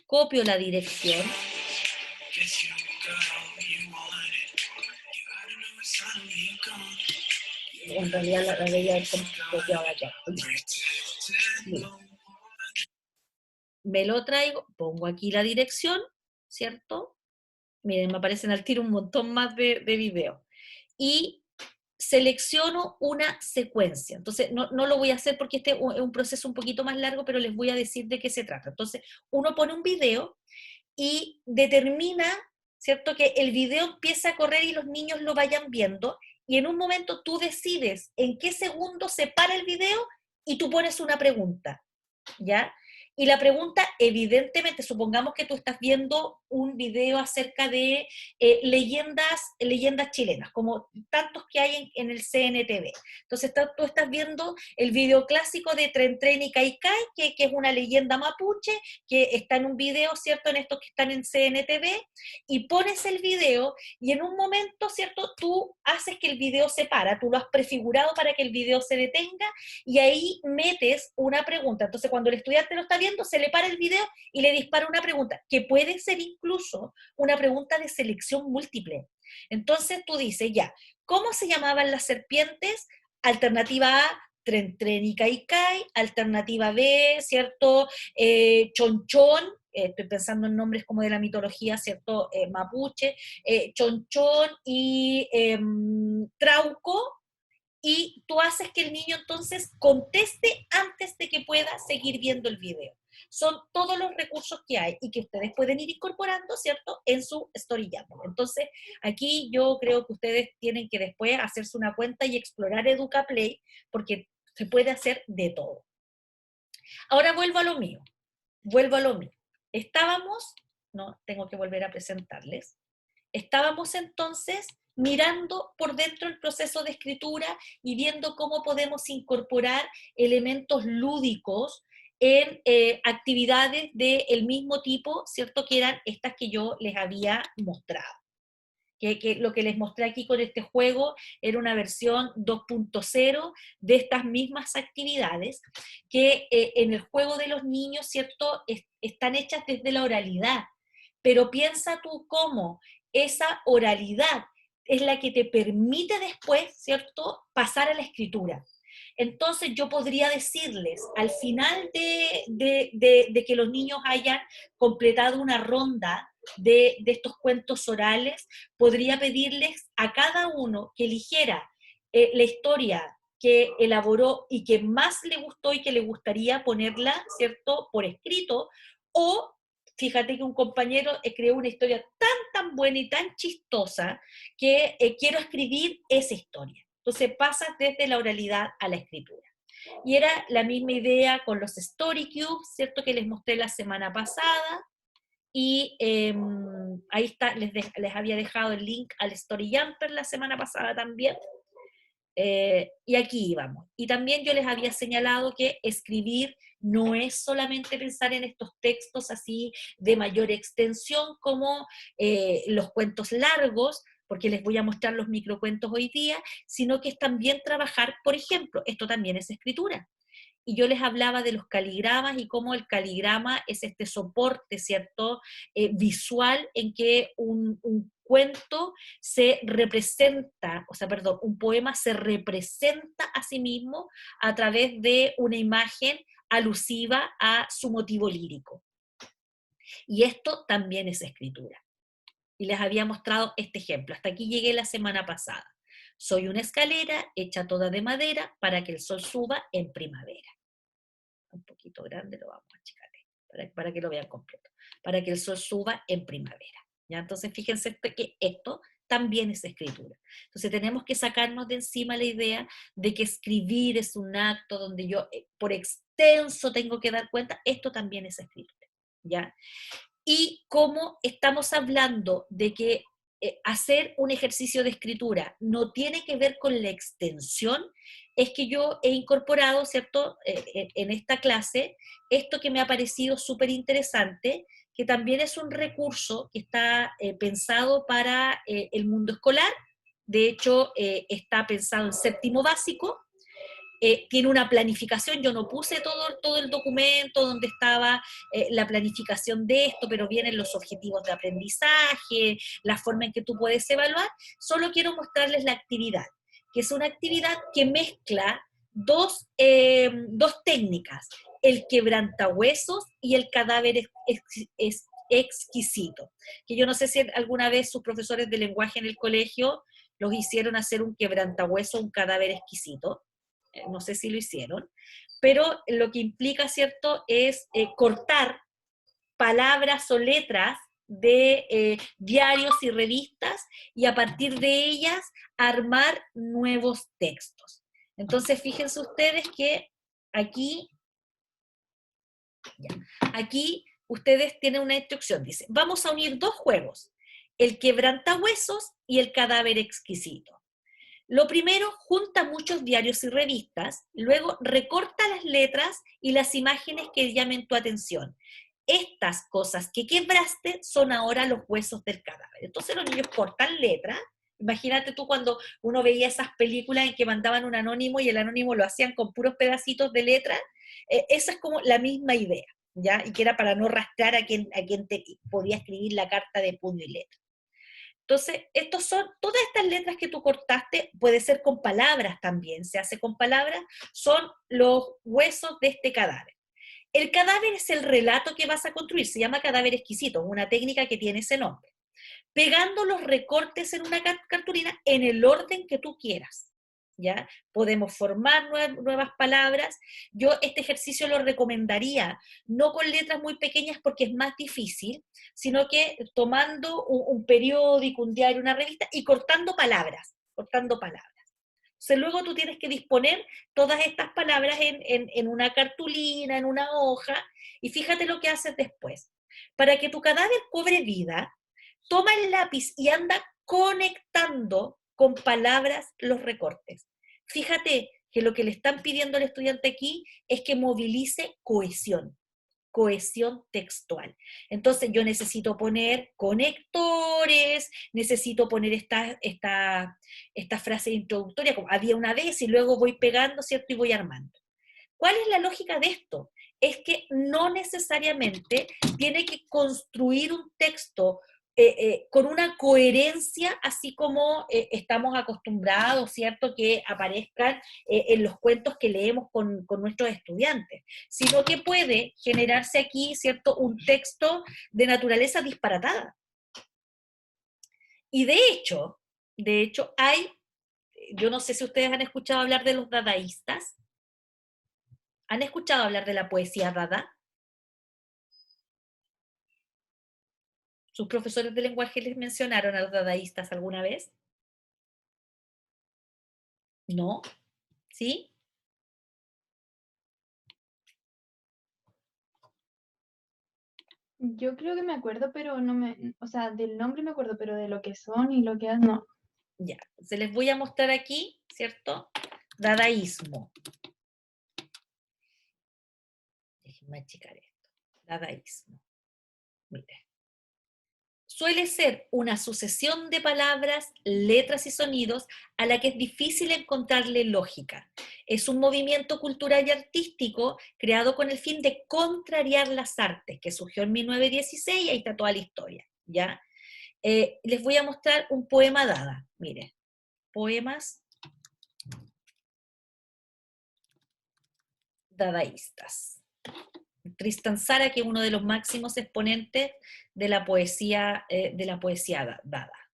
copio la dirección, en realidad la debería haber copiado acá. Me lo traigo, pongo aquí la dirección, ¿cierto? Miren, me aparecen al tiro un montón más de videos. Y selecciono una secuencia. Entonces, no lo voy a hacer porque este es un proceso un poquito más largo, pero les voy a decir de qué se trata. Entonces, uno pone un video y determina, ¿cierto?, que el video empieza a correr y los niños lo vayan viendo, y en un momento tú decides en qué segundo se para el video y tú pones una pregunta, ¿ya? Y la pregunta, evidentemente, supongamos que tú estás viendo un video acerca de leyendas chilenas, como tantos que hay en el CNTV. Entonces tú estás viendo el video clásico de Tren Tren y Cay Cay, que es una leyenda mapuche, que está en un video, ¿cierto?, en estos que están en CNTV, y pones el video, y en un momento, ¿cierto?, tú haces que el video se para, tú lo has prefigurado para que el video se detenga, y ahí metes una pregunta. Entonces, cuando el estudiante lo está viendo, viendo, se le para el video y le dispara una pregunta, que puede ser incluso una pregunta de selección múltiple. Entonces tú dices, ya, ¿cómo se llamaban las serpientes? Alternativa A, Tren Tren y Kai Kai, alternativa B, ¿cierto? Chonchón, estoy pensando en nombres como de la mitología, ¿cierto? Mapuche, Chonchón y Trauco, y tú haces que el niño entonces conteste antes de que pueda seguir viendo el video. Son todos los recursos que hay y que ustedes pueden ir incorporando, ¿cierto?, en su StoryJammer. Entonces, aquí yo creo que ustedes tienen que después hacerse una cuenta y explorar EducaPlay, porque se puede hacer de todo. Ahora vuelvo a lo mío. Estábamos, no, tengo que volver a presentarles. Estábamos entonces mirando por dentro el proceso de escritura y viendo cómo podemos incorporar elementos lúdicos en actividades del mismo tipo, ¿cierto? Que eran estas que yo les había mostrado. Que lo que les mostré aquí con este juego era una versión 2.0 de estas mismas actividades, que en el juego de los niños, ¿cierto? Están hechas desde la oralidad, pero piensa tú cómo esa oralidad es la que te permite después, ¿cierto?, pasar a la escritura. Entonces yo podría decirles, al final de que los niños hayan completado una ronda de estos cuentos orales, podría pedirles a cada uno que eligiera la historia que elaboró y que más le gustó y que le gustaría ponerla, ¿cierto?, por escrito, o fíjate que un compañero creó una historia tan buena y tan chistosa que quiero escribir esa historia. Entonces pasas desde la oralidad a la escritura. Y era la misma idea con los Story Cubes, ¿cierto?, que les mostré la semana pasada, y ahí está, les había dejado el link al Story Jumper la semana pasada también, y aquí íbamos. Y también yo les había señalado que escribir no es solamente pensar en estos textos así de mayor extensión como los cuentos largos, porque les voy a mostrar los microcuentos hoy día, sino que es también trabajar, por ejemplo, esto también es escritura. Y yo les hablaba de los caligramas y cómo el caligrama es este soporte, ¿cierto?, visual en que un cuento se representa, o sea, perdón, un poema se representa a sí mismo a través de una imagen alusiva a su motivo lírico. Y esto también es escritura. Y les había mostrado este ejemplo. Hasta aquí llegué la semana pasada. Soy una escalera hecha toda de madera para que el sol suba en primavera. Un poquito grande, lo vamos a achicar para que lo vean completo. Para que el sol suba en primavera. ¿Ya? Entonces, fíjense que esto también es escritura. Entonces, tenemos que sacarnos de encima la idea de que escribir es un acto donde yo, por extenso, tengo que dar cuenta. Esto también es escritura. ¿Ya? Y como estamos hablando de que hacer un ejercicio de escritura no tiene que ver con la extensión, es que yo he incorporado, ¿cierto?, en esta clase, esto que me ha parecido súper interesante, que también es un recurso que está pensado para el mundo escolar. De hecho, está pensado en séptimo básico. Tiene una planificación, yo no puse todo el documento donde estaba la planificación de esto, pero vienen los objetivos de aprendizaje, la forma en que tú puedes evaluar. Solo quiero mostrarles la actividad, que es una actividad que mezcla dos técnicas, el quebrantahuesos y el cadáver exquisito, que yo no sé si alguna vez sus profesores de lenguaje en el colegio los hicieron hacer un quebrantahuesos, un cadáver exquisito. No sé si lo hicieron, pero lo que implica, ¿cierto?, es cortar palabras o letras de diarios y revistas y a partir de ellas armar nuevos textos. Entonces, fíjense ustedes que aquí ustedes tienen una instrucción, dice, vamos a unir dos juegos, el quebrantahuesos y el cadáver exquisito. Lo primero, junta muchos diarios y revistas, luego recorta las letras y las imágenes que llamen tu atención. Estas cosas que quebraste son ahora los huesos del cadáver. Entonces los niños cortan letras. Imagínate tú cuando uno veía esas películas en que mandaban un anónimo y el anónimo lo hacían con puros pedacitos de letra. Esa es como la misma idea. ¿ya? Y que era para no rastrear a quien te podía escribir la carta de puño y letra. Entonces, estos son, todas estas letras que tú cortaste, puede ser con palabras también, se hace con palabras, son los huesos de este cadáver. El cadáver es el relato que vas a construir, se llama cadáver exquisito, una técnica que tiene ese nombre. Pegando los recortes en una cartulina en el orden que tú quieras. ¿Ya? Podemos formar nuevas palabras. Yo este ejercicio lo recomendaría, no con letras muy pequeñas porque es más difícil, sino que tomando un periódico, un diario, una revista y cortando palabras, cortando palabras. Entonces, luego tú tienes que disponer todas estas palabras en una cartulina, en una hoja, y fíjate lo que haces después. Para que tu cadáver cobre vida, toma el lápiz y anda conectando con palabras los recortes. Fíjate que lo que le están pidiendo al estudiante aquí es que movilice cohesión textual. Entonces yo necesito poner conectores, necesito poner esta frase introductoria, como había una vez, y luego voy pegando, ¿cierto? Y voy armando. ¿Cuál es la lógica de esto? Es que no necesariamente tiene que construir un texto con una coherencia, así como estamos acostumbrados, ¿cierto?, que aparezcan en los cuentos que leemos con nuestros estudiantes, sino que puede generarse aquí, ¿cierto?, un texto de naturaleza disparatada. Y de hecho hay, yo no sé si ustedes han escuchado hablar de los dadaístas. ¿Han escuchado hablar de la poesía dada? ¿Sus profesores de lenguaje les mencionaron a los dadaístas alguna vez? ¿No? ¿Sí? Yo creo que me acuerdo, pero no me, o sea, del nombre me acuerdo, pero de lo que son y lo que hacen, no. Ya, se les voy a mostrar aquí, ¿cierto? Dadaísmo. Déjenme achicar esto. Dadaísmo. Mire. Suele ser una sucesión de palabras, letras y sonidos a la que es difícil encontrarle lógica. Es un movimiento cultural y artístico creado con el fin de contrariar las artes, que surgió en 1916 y ahí está toda la historia, ¿ya? Les voy a mostrar un poema dada, miren, poemas dadaístas. Tristan Tzara, que es uno de los máximos exponentes de la poesía dada.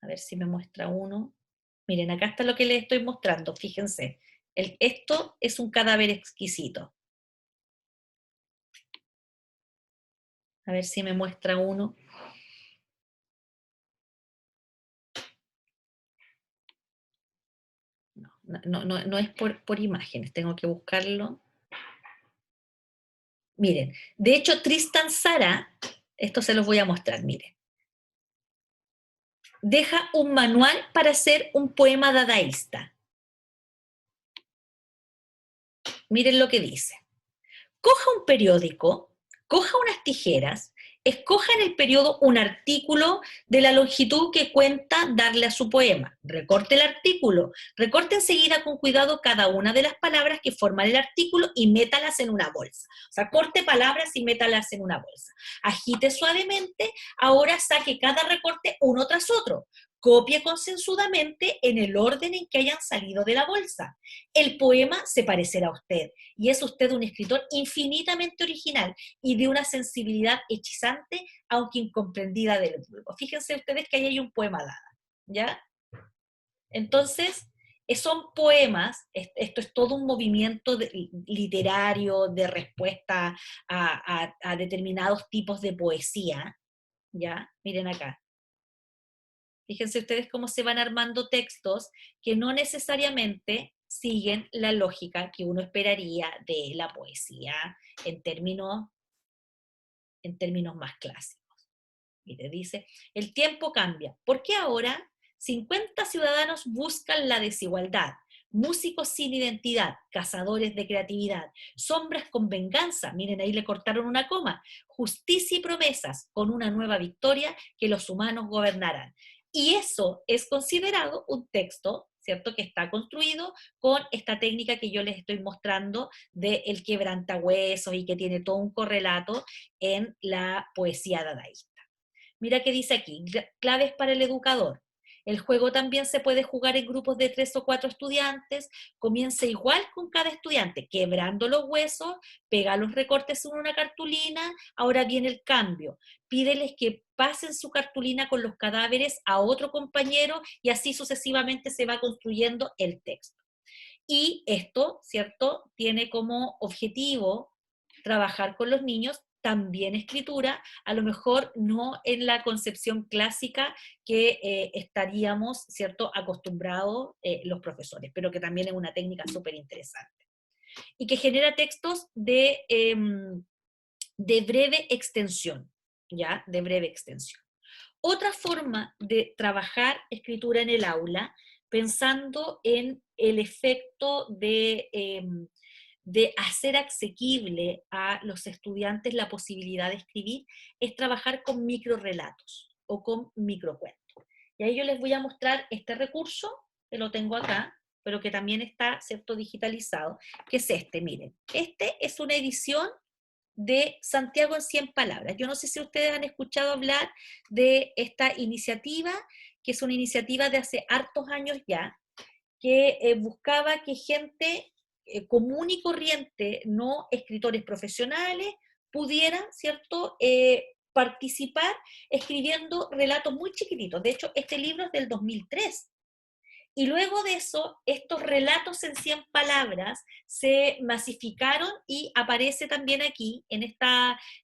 A ver si me muestra uno. Miren, acá está lo que les estoy mostrando, fíjense. Esto es un cadáver exquisito. A ver si me muestra uno. No es por imágenes, tengo que buscarlo. Miren, de hecho Tristan Tzara, esto se los voy a mostrar, miren. Deja un manual para hacer un poema dadaísta. Miren lo que dice. Coja un periódico, coja unas tijeras, escoja en el periodo un artículo de la longitud que cuenta darle a su poema. Recorte el artículo, recorte enseguida con cuidado cada una de las palabras que forman el artículo y métalas en una bolsa. O sea, corte palabras y métalas en una bolsa. Agite suavemente, ahora saque cada recorte uno tras otro. Copie concienzudamente en el orden en que hayan salido de la bolsa. El poema se parecerá a usted y es usted un escritor infinitamente original y de una sensibilidad hechizante, aunque incomprendida del vulgo. Fíjense ustedes que ahí hay un poema dada, ¿ya? Entonces, son poemas, esto es todo un movimiento literario de respuesta a determinados tipos de poesía, ¿ya? Miren acá. Fíjense ustedes cómo se van armando textos que no necesariamente siguen la lógica que uno esperaría de la poesía en términos más clásicos. Mire, dice, el tiempo cambia. ¿Por qué ahora 50 ciudadanos buscan la desigualdad? Músicos sin identidad, cazadores de creatividad, sombras con venganza, miren ahí le cortaron una coma, justicia y promesas con una nueva victoria que los humanos gobernarán. Y eso es considerado un texto, ¿cierto? Que está construido con esta técnica que yo les estoy mostrando del quebrantahuesos y que tiene todo un correlato en la poesía dadaísta. Mira qué dice aquí, claves para el educador. El juego también se puede jugar en grupos de 3 o 4 estudiantes, comienza igual con cada estudiante, quebrando los huesos, pega los recortes en una cartulina, ahora viene el cambio. Pídeles que pasen su cartulina con los cadáveres a otro compañero y así sucesivamente se va construyendo el texto. Y esto, ¿cierto?, tiene como objetivo trabajar con los niños también escritura, a lo mejor no en la concepción clásica que estaríamos, ¿cierto?, acostumbrados los profesores, pero que también es una técnica súper interesante. Y que genera textos de breve extensión, ¿ya? De breve extensión. Otra forma de trabajar escritura en el aula, pensando en el efecto de hacer asequible a los estudiantes la posibilidad de escribir, es trabajar con microrelatos o con microcuentos. Y ahí yo les voy a mostrar este recurso, que lo tengo acá, pero que también está, ¿cierto?, digitalizado, que es este, miren. Este es una edición de Santiago en 100 palabras. Yo no sé si ustedes han escuchado hablar de esta iniciativa, que es una iniciativa de hace hartos años ya, que buscaba que gente común y corriente, no escritores profesionales, pudieran, ¿cierto?, participar escribiendo relatos muy chiquititos. De hecho, este libro es del 2003. Y luego de eso, estos relatos en 100 palabras se masificaron y aparece también aquí, en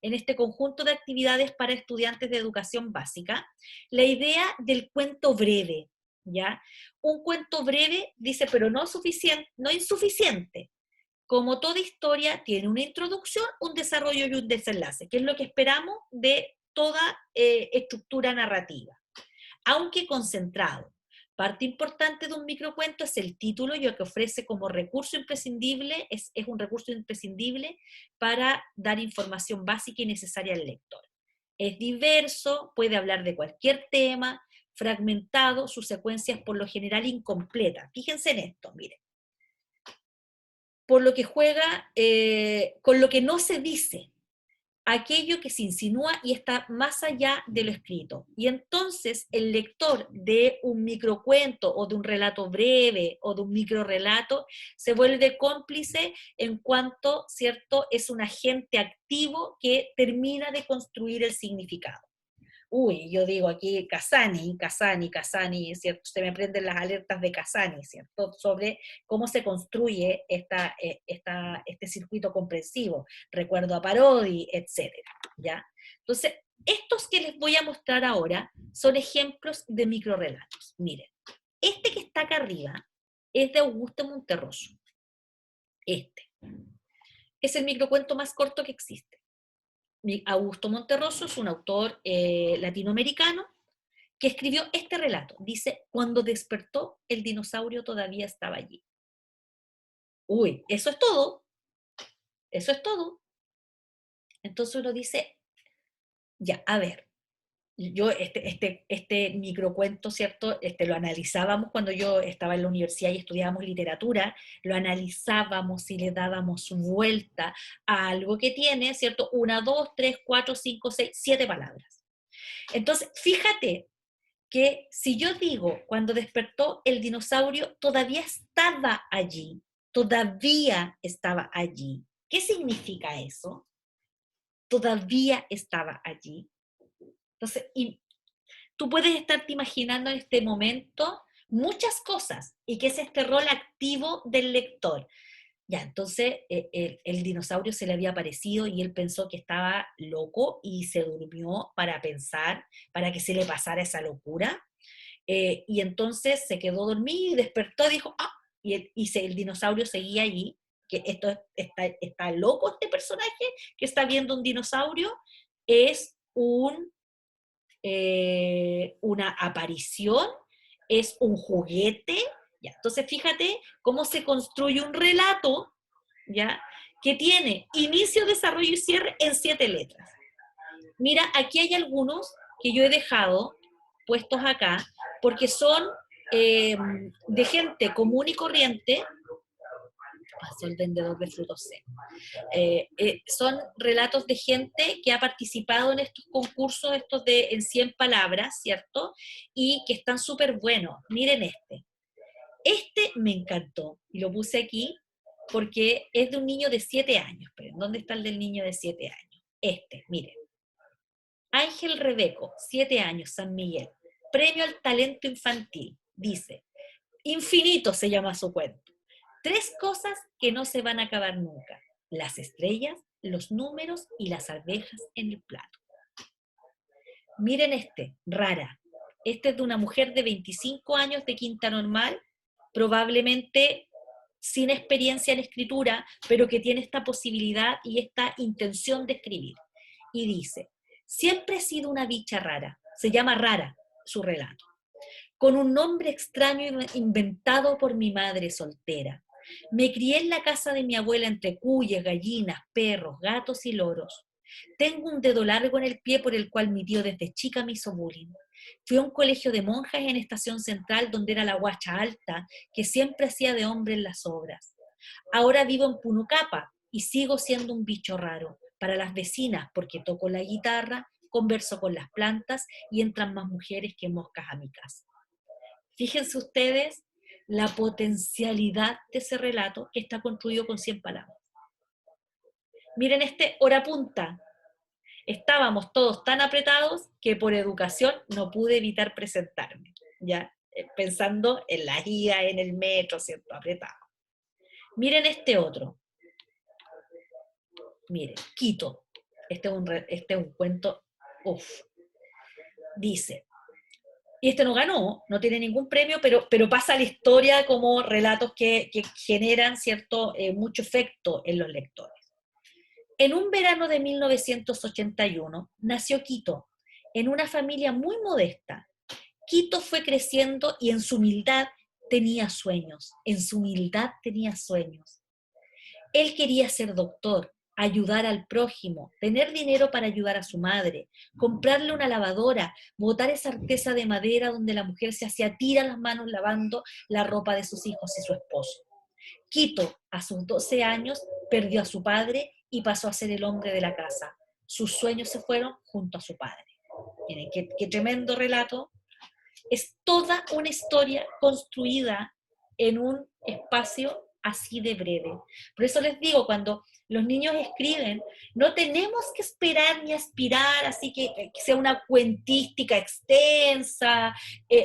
este conjunto de actividades para estudiantes de educación básica, la idea del cuento breve, ¿ya? Un cuento breve, dice, pero no suficiente, no insuficiente. Como toda historia, tiene una introducción, un desarrollo y un desenlace, que es lo que esperamos de toda estructura narrativa, aunque concentrado. Parte importante de un microcuento es el título, y lo que ofrece como recurso imprescindible, es un recurso imprescindible para dar información básica y necesaria al lector. Es diverso, puede hablar de cualquier tema, fragmentado, sus secuencias por lo general incompletas. Fíjense en esto, miren. Por lo que juega con lo que no se dice, aquello que se insinúa y está más allá de lo escrito. Y entonces el lector de un microcuento o de un relato breve o de un microrelato se vuelve cómplice en cuanto, ¿cierto?, es un agente activo que termina de construir el significado. Uy, yo digo aquí Casani, ¿cierto? Se me prenden las alertas de Casani, ¿cierto? Sobre cómo se construye este circuito comprensivo. Recuerdo a Parodi, etcétera, ¿ya? Entonces, estos que les voy a mostrar ahora son ejemplos de microrelatos. Miren, este que está acá arriba es de Augusto Monterroso. Este es el microcuento más corto que existe. Augusto Monterroso es un autor latinoamericano que escribió este relato. Dice, cuando despertó, el dinosaurio todavía estaba allí. Uy, eso es todo. Eso es todo. Entonces uno dice, ya, a ver, yo este microcuento, ¿cierto? Lo analizábamos cuando yo estaba en la universidad y estudiábamos literatura, lo analizábamos y le dábamos vuelta a algo que tiene, ¿cierto? 1, 2, 3, 4, 5, 6, 7 palabras. Entonces, fíjate que si yo digo, cuando despertó el dinosaurio, todavía estaba allí, todavía estaba allí. ¿Qué significa eso? Todavía estaba allí. Entonces, y tú puedes estarte imaginando en este momento muchas cosas, y que es este rol activo del lector. Ya, entonces el dinosaurio se le había aparecido y él pensó que estaba loco y se durmió para pensar, para que se le pasara esa locura. Y entonces se quedó dormido y despertó y dijo, ah, y el dinosaurio seguía allí, que está loco este personaje que está viendo un dinosaurio, es una aparición, es un juguete. Ya, entonces fíjate cómo se construye un relato, ¿ya?, que tiene inicio, desarrollo y cierre en 7 letras. Mira, aquí hay algunos que yo he dejado puestos acá, porque son de gente común y corriente. Pasó el vendedor de frutos secos. Son relatos de gente que ha participado en estos concursos, estos de en 100 palabras, ¿cierto? Y que están súper buenos. Miren este. Este me encantó, y lo puse aquí porque es de un niño de 7 años. Pero ¿dónde está el del niño de 7 años? Este, miren. Ángel Rebeco, 7 años, San Miguel. Premio al talento infantil. Dice, Infinito se llama su cuento. 3 cosas que no se van a acabar nunca: las estrellas, los números y las arvejas en el plato. Miren este, Rara. Este es de una mujer de 25 años de quinta normal, probablemente sin experiencia en escritura, pero que tiene esta posibilidad y esta intención de escribir. Y dice, siempre he sido una bicha rara. Se llama Rara su relato. Con un nombre extraño inventado por mi madre soltera. Me crié en la casa de mi abuela entre cuyes, gallinas, perros, gatos y loros. Tengo un dedo largo en el pie por el cual mi tío desde chica me hizo bullying. Fui a un colegio de monjas en Estación Central donde era la guacha alta, que siempre hacía de hombre en las obras. Ahora vivo en Punucapa y sigo siendo un bicho raro para las vecinas porque toco la guitarra, converso con las plantas y entran más mujeres que moscas a mi casa. Fíjense ustedes la potencialidad de ese relato que está construido con 100 palabras. Miren este hora punta. Estábamos todos tan apretados que por educación no pude evitar presentarme, ¿ya? Pensando en la ida, en el metro, ¿cierto? Apretado. Miren este otro. Miren, Quito. Este es un cuento, Dice, y este no ganó, no tiene ningún premio, pero pasa a la historia como relatos que generan, ¿cierto? Mucho efecto en los lectores. En un verano de 1981 nació Quito, en una familia muy modesta. Quito fue creciendo y en su humildad tenía sueños, Él quería ser doctor, ayudar al prójimo, tener dinero para ayudar a su madre, comprarle una lavadora, botar esa artesa de madera donde la mujer se hacía tira las manos lavando la ropa de sus hijos y su esposo. Quito, a sus 12 años, perdió a su padre y pasó a ser el hombre de la casa. Sus sueños se fueron junto a su padre. Miren, qué tremendo relato. Es toda una historia construida en un espacio así de breve. Por eso les digo, cuando los niños escriben, no tenemos que esperar ni aspirar así que sea una cuentística extensa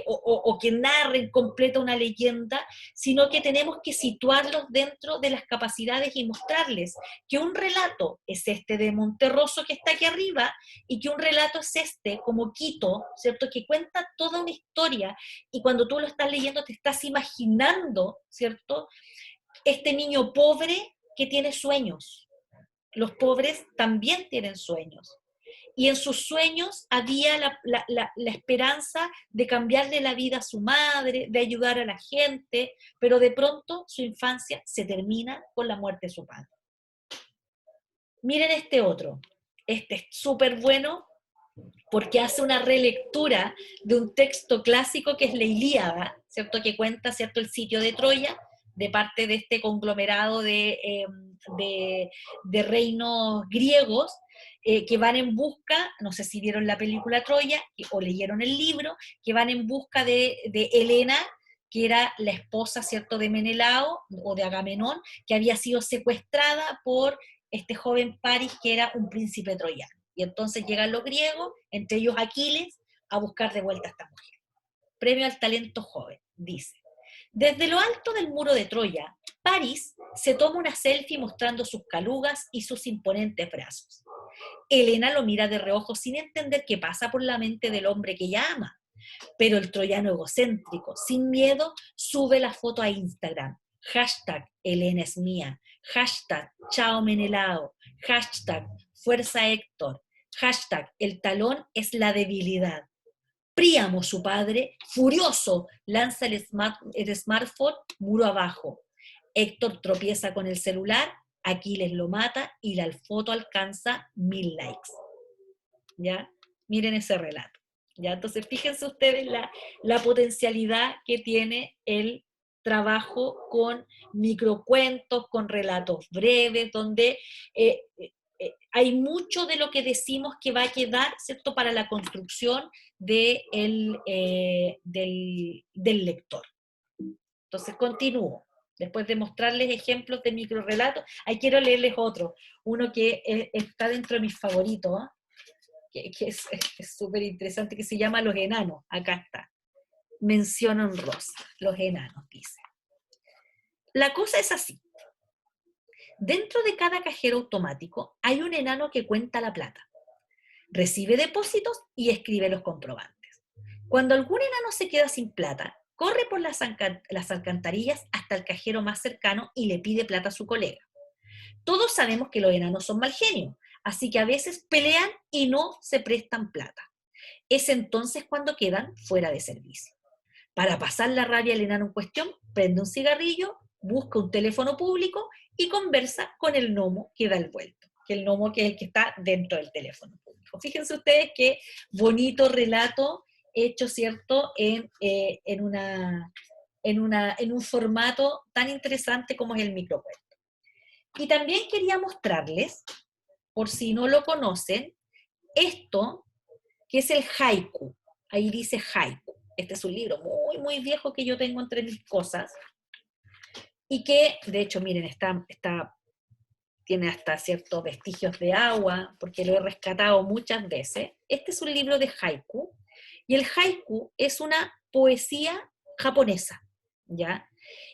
o que narren completa una leyenda, sino que tenemos que situarlos dentro de las capacidades y mostrarles que un relato es este de Monterroso que está aquí arriba y que un relato es este, como Quito, ¿cierto? Que cuenta toda una historia y cuando tú lo estás leyendo te estás imaginando, ¿cierto? Este niño pobre que tiene sueños. Los pobres también tienen sueños. Y en sus sueños había la esperanza de cambiarle la vida a su madre, de ayudar a la gente, pero de pronto su infancia se termina con la muerte de su padre. Miren este otro. Este es súper bueno porque hace una relectura de un texto clásico que es la Ilíada, ¿cierto? Que cuenta, ¿cierto?, el sitio de Troya, de parte de este conglomerado de reinos griegos que van en busca, no sé si vieron la película Troya o leyeron el libro, que van en busca de Helena, que era la esposa, ¿cierto?, de Menelao o de Agamenón, que había sido secuestrada por este joven Paris, que era un príncipe troyano. Y entonces llegan los griegos, entre ellos Aquiles, a buscar de vuelta a esta mujer. Premio al talento joven, dice. Desde lo alto del muro de Troya, París se toma una selfie mostrando sus calugas y sus imponentes brazos. Helena lo mira de reojo sin entender qué pasa por la mente del hombre que ella ama. Pero el troyano egocéntrico, sin miedo, sube la foto a Instagram. Hashtag Helena es mía. Hashtag Chao Menelao. Hashtag Fuerza Héctor. Hashtag el talón es la debilidad. Príamo, su padre, furioso, lanza el smartphone muro abajo. Héctor tropieza con el celular, Aquiles lo mata y la foto alcanza 1000 likes. ¿Ya? Miren ese relato. ¿ya? Entonces, fíjense ustedes la potencialidad que tiene el trabajo con microcuentos, con relatos breves, donde hay mucho de lo que decimos que va a quedar, ¿cierto?, para la construcción del lector. Entonces, continúo. Después de mostrarles ejemplos de microrelatos, ahí quiero leerles otro, uno que está dentro de mis favoritos, que es súper interesante, que se llama Los Enanos. Acá está. Mención honrosa. Los Enanos, dice. La cosa es así. Dentro de cada cajero automático hay un enano que cuenta la plata, recibe depósitos y escribe los comprobantes. Cuando algún enano se queda sin plata, corre por las alcantarillas hasta el cajero más cercano y le pide plata a su colega. Todos sabemos que los enanos son mal genio, así que a veces pelean y no se prestan plata. Es entonces cuando quedan fuera de servicio. Para pasar la rabia el enano en cuestión, prende un cigarrillo, busca un teléfono público y conversa con el gnomo que da el vuelto, que el gnomo que es el que está dentro del teléfono público. Fíjense ustedes qué bonito relato hecho, ¿cierto?, en un formato tan interesante como es el microcuento. Y también quería mostrarles, por si no lo conocen, esto que es el haiku. Ahí dice haiku. Este es un libro muy, muy viejo que yo tengo entre mis cosas y que, de hecho, miren, tiene hasta ciertos vestigios de agua, porque lo he rescatado muchas veces. Este es un libro de haiku, y el haiku es una poesía japonesa, ¿ya?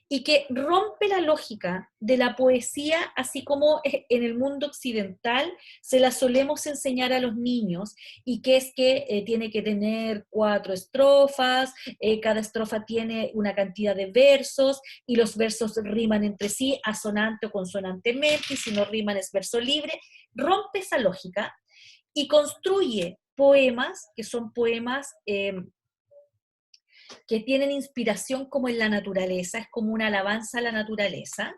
Y que rompe la lógica de la poesía, así como en el mundo occidental se la solemos enseñar a los niños, y que es que tiene que tener 4 estrofas, cada estrofa tiene una cantidad de versos, y los versos riman entre sí, asonante o consonantemente, y si no riman es verso libre. Rompe esa lógica y construye poemas, que son poemas que tienen inspiración como en la naturaleza, es como una alabanza a la naturaleza,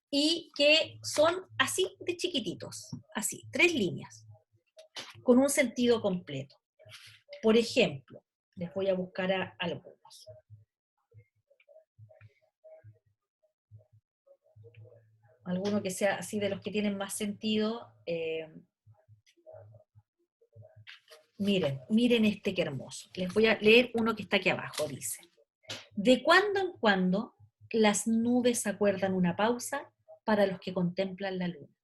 y que son así de chiquititos, así, 3 líneas, con un sentido completo. Por ejemplo, les voy a buscar algunos. Alguno que sea así de los que tienen más sentido. Miren este que hermoso. Les voy a leer uno que está aquí abajo, dice. De cuando en cuando las nubes acuerdan una pausa para los que contemplan la luna.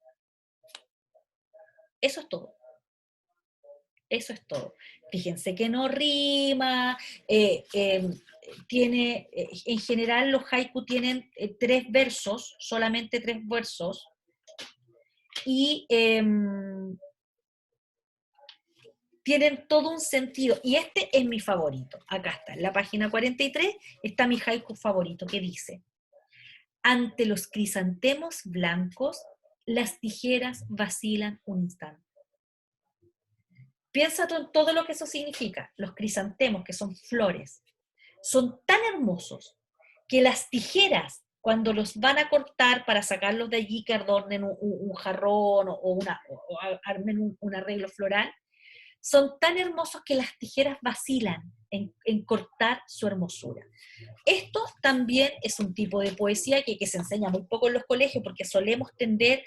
Eso es todo. Eso es todo. Fíjense que no rima, en general los haiku tienen 3 versos, solamente 3 versos, y tienen todo un sentido. Y este es mi favorito. Acá está, en la página 43 está mi haiku favorito, que dice: ante los crisantemos blancos, las tijeras vacilan un instante. Piensa en todo lo que eso significa. Los crisantemos, que son flores, son tan hermosos que las tijeras, cuando los van a cortar para sacarlos de allí, que adornen un jarrón o armen un arreglo floral, son tan hermosos que las tijeras vacilan en cortar su hermosura. Esto también es un tipo de poesía que se enseña muy poco en los colegios, porque solemos tender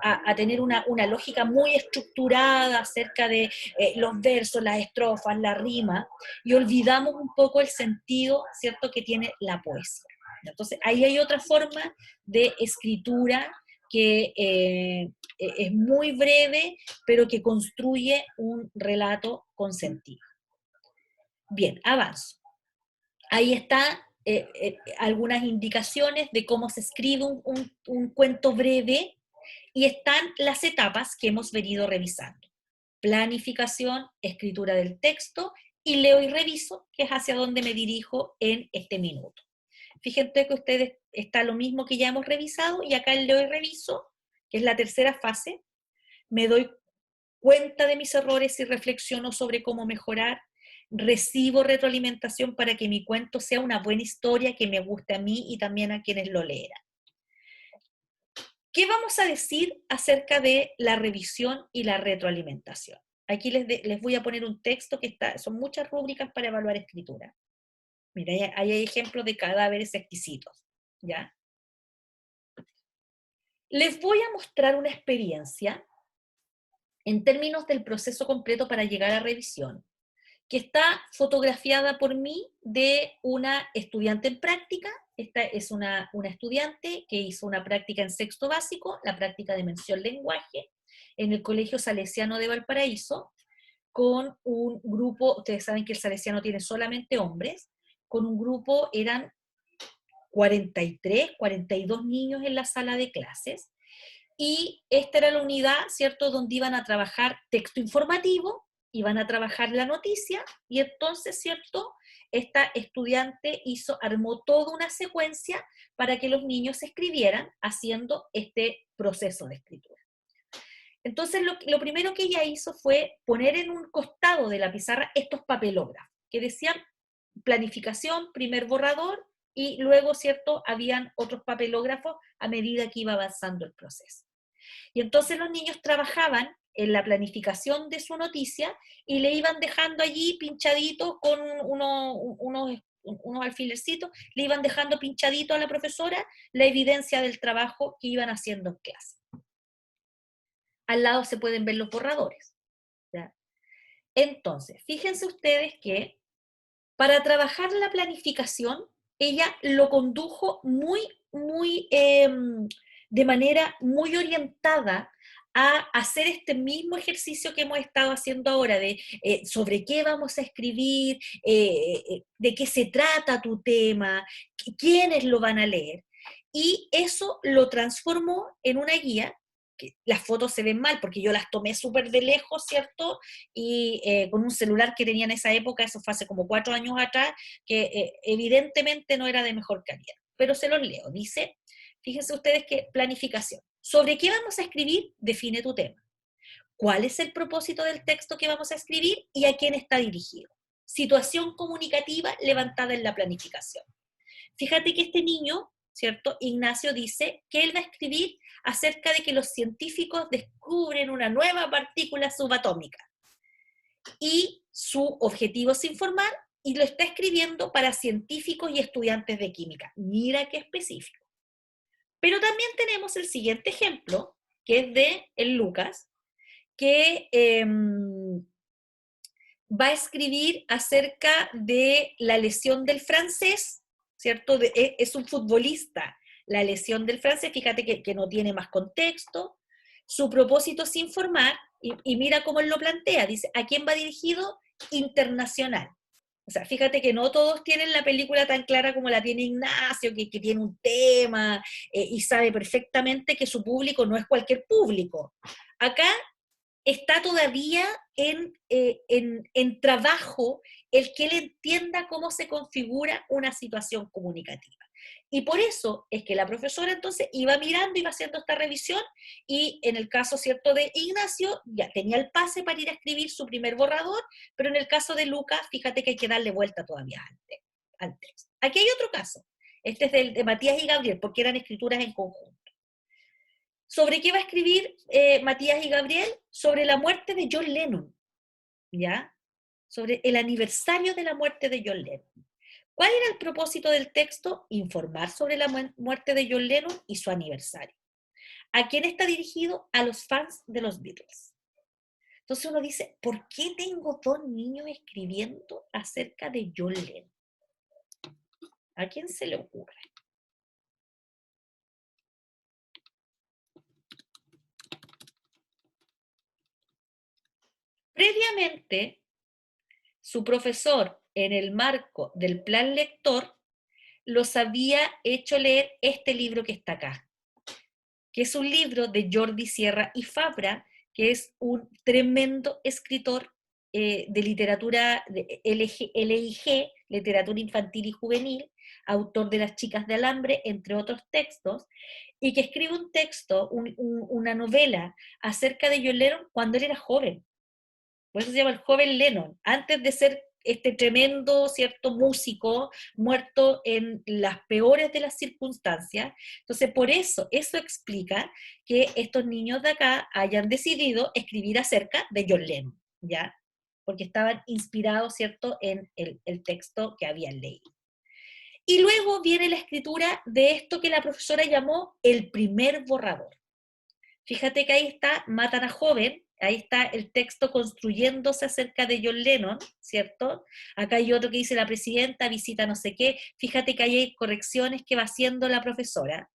a tener una lógica muy estructurada acerca de los versos, las estrofas, la rima, y olvidamos un poco el sentido, ¿cierto?, que tiene la poesía. Entonces, ahí hay otra forma de escritura que es muy breve, pero que construye un relato con sentido. Bien, avanzo. Ahí están algunas indicaciones de cómo se escribe un cuento breve, y están las etapas que hemos venido revisando. Planificación, escritura del texto, y leo y reviso, que es hacia donde me dirijo en este minuto. Fíjense que ustedes está lo mismo que ya hemos revisado, y acá el leo y reviso, que es la tercera fase, me doy cuenta de mis errores y reflexiono sobre cómo mejorar, recibo retroalimentación para que mi cuento sea una buena historia que me guste a mí y también a quienes lo leerán. ¿Qué vamos a decir acerca de la revisión y la retroalimentación? Aquí les voy a poner un texto que son muchas rúbricas para evaluar escritura. Mira, ahí hay ejemplos de cadáveres exquisitos, ¿ya? Les voy a mostrar una experiencia en términos del proceso completo para llegar a revisión, que está fotografiada por mí de una estudiante en práctica. Esta es una estudiante que hizo una práctica en sexto básico, la práctica de mención lenguaje, en el Colegio Salesiano de Valparaíso, con un grupo, ustedes saben que el Salesiano tiene solamente hombres, con un grupo, eran 43, 42 niños en la sala de clases, y esta era la unidad, ¿cierto?, donde iban a trabajar texto informativo, iban a trabajar la noticia, y entonces, ¿cierto?, esta estudiante armó toda una secuencia para que los niños escribieran haciendo este proceso de escritura. Entonces, lo primero que ella hizo fue poner en un costado de la pizarra estos papelógrafos, que decían planificación, primer borrador, y luego, ¿cierto?, habían otros papelógrafos a medida que iba avanzando el proceso. Y entonces los niños trabajaban en la planificación de su noticia y le iban dejando allí pinchaditos con unos alfilercitos, le iban dejando pinchadito a la profesora la evidencia del trabajo que iban haciendo en clase. Al lado se pueden ver los borradores, ¿ya? Entonces, fíjense ustedes que para trabajar la planificación, ella lo condujo de manera muy orientada a hacer este mismo ejercicio que hemos estado haciendo ahora, de sobre qué vamos a escribir, de qué se trata tu tema, quiénes lo van a leer. Y eso lo transformó en una guía. Que las fotos se ven mal porque yo las tomé súper de lejos, ¿cierto? Y con un celular que tenía en esa época, eso fue hace como 4 años atrás, que evidentemente no era de mejor calidad. Pero se los leo. Dice, fíjense ustedes que planificación. ¿Sobre qué vamos a escribir? Define tu tema. ¿Cuál es el propósito del texto que vamos a escribir y a quién está dirigido? Situación comunicativa levantada en la planificación. Fíjate que este niño, ¿cierto? Ignacio dice que él va a escribir acerca de que los científicos descubren una nueva partícula subatómica. Y su objetivo es informar, y lo está escribiendo para científicos y estudiantes de química. Mira qué específico. Pero también tenemos el siguiente ejemplo, que es de el Lucas, que va a escribir acerca de la lesión del francés, ¿cierto? Es un futbolista, la lesión del francés, fíjate que no tiene más contexto. Su propósito es informar, y mira cómo él lo plantea, dice, ¿a quién va dirigido? Internacional. O sea, fíjate que no todos tienen la película tan clara como la tiene Ignacio, que tiene un tema y sabe perfectamente que su público no es cualquier público. Acá está todavía en trabajo el que él entienda cómo se configura una situación comunicativa. Y por eso es que la profesora entonces iba mirando, iba haciendo esta revisión, y en el caso, ¿cierto?, de Ignacio, ya tenía el pase para ir a escribir su primer borrador, pero en el caso de Lucas, fíjate que hay que darle vuelta todavía al texto. Aquí hay otro caso, este es de Matías y Gabriel, porque eran escrituras en conjunto. ¿Sobre qué va a escribir Matías y Gabriel? Sobre la muerte de John Lennon, ¿ya? Sobre el aniversario de la muerte de John Lennon. ¿Cuál era el propósito del texto? Informar sobre la muerte de John Lennon y su aniversario. ¿A quién está dirigido? A los fans de los Beatles. Entonces uno dice, ¿por qué tengo 2 niños escribiendo acerca de John Lennon? ¿A quién se le ocurre? Previamente, su profesor, en el marco del plan lector, los había hecho leer este libro que está acá, que es un libro de Jordi Sierra y Fabra, que es un tremendo escritor de literatura de LIG, literatura infantil y juvenil, autor de Las chicas de alambre, entre otros textos, y que escribe un texto, una novela acerca de John Lennon cuando él era joven. Por eso se llama El joven Lennon, antes de ser este tremendo, ¿cierto?, músico, muerto en las peores de las circunstancias. Entonces, por eso explica que estos niños de acá hayan decidido escribir acerca de John Lennon. ¿ya? Porque estaban inspirados, ¿cierto?, en el texto que habían leído. Y luego viene la escritura de esto que la profesora llamó el primer borrador. Fíjate que ahí está Matan a Joven, ahí está el texto construyéndose acerca de John Lennon, ¿cierto? Acá hay otro que dice la presidenta visita no sé qué, fíjate que ahí hay correcciones que va haciendo la profesora.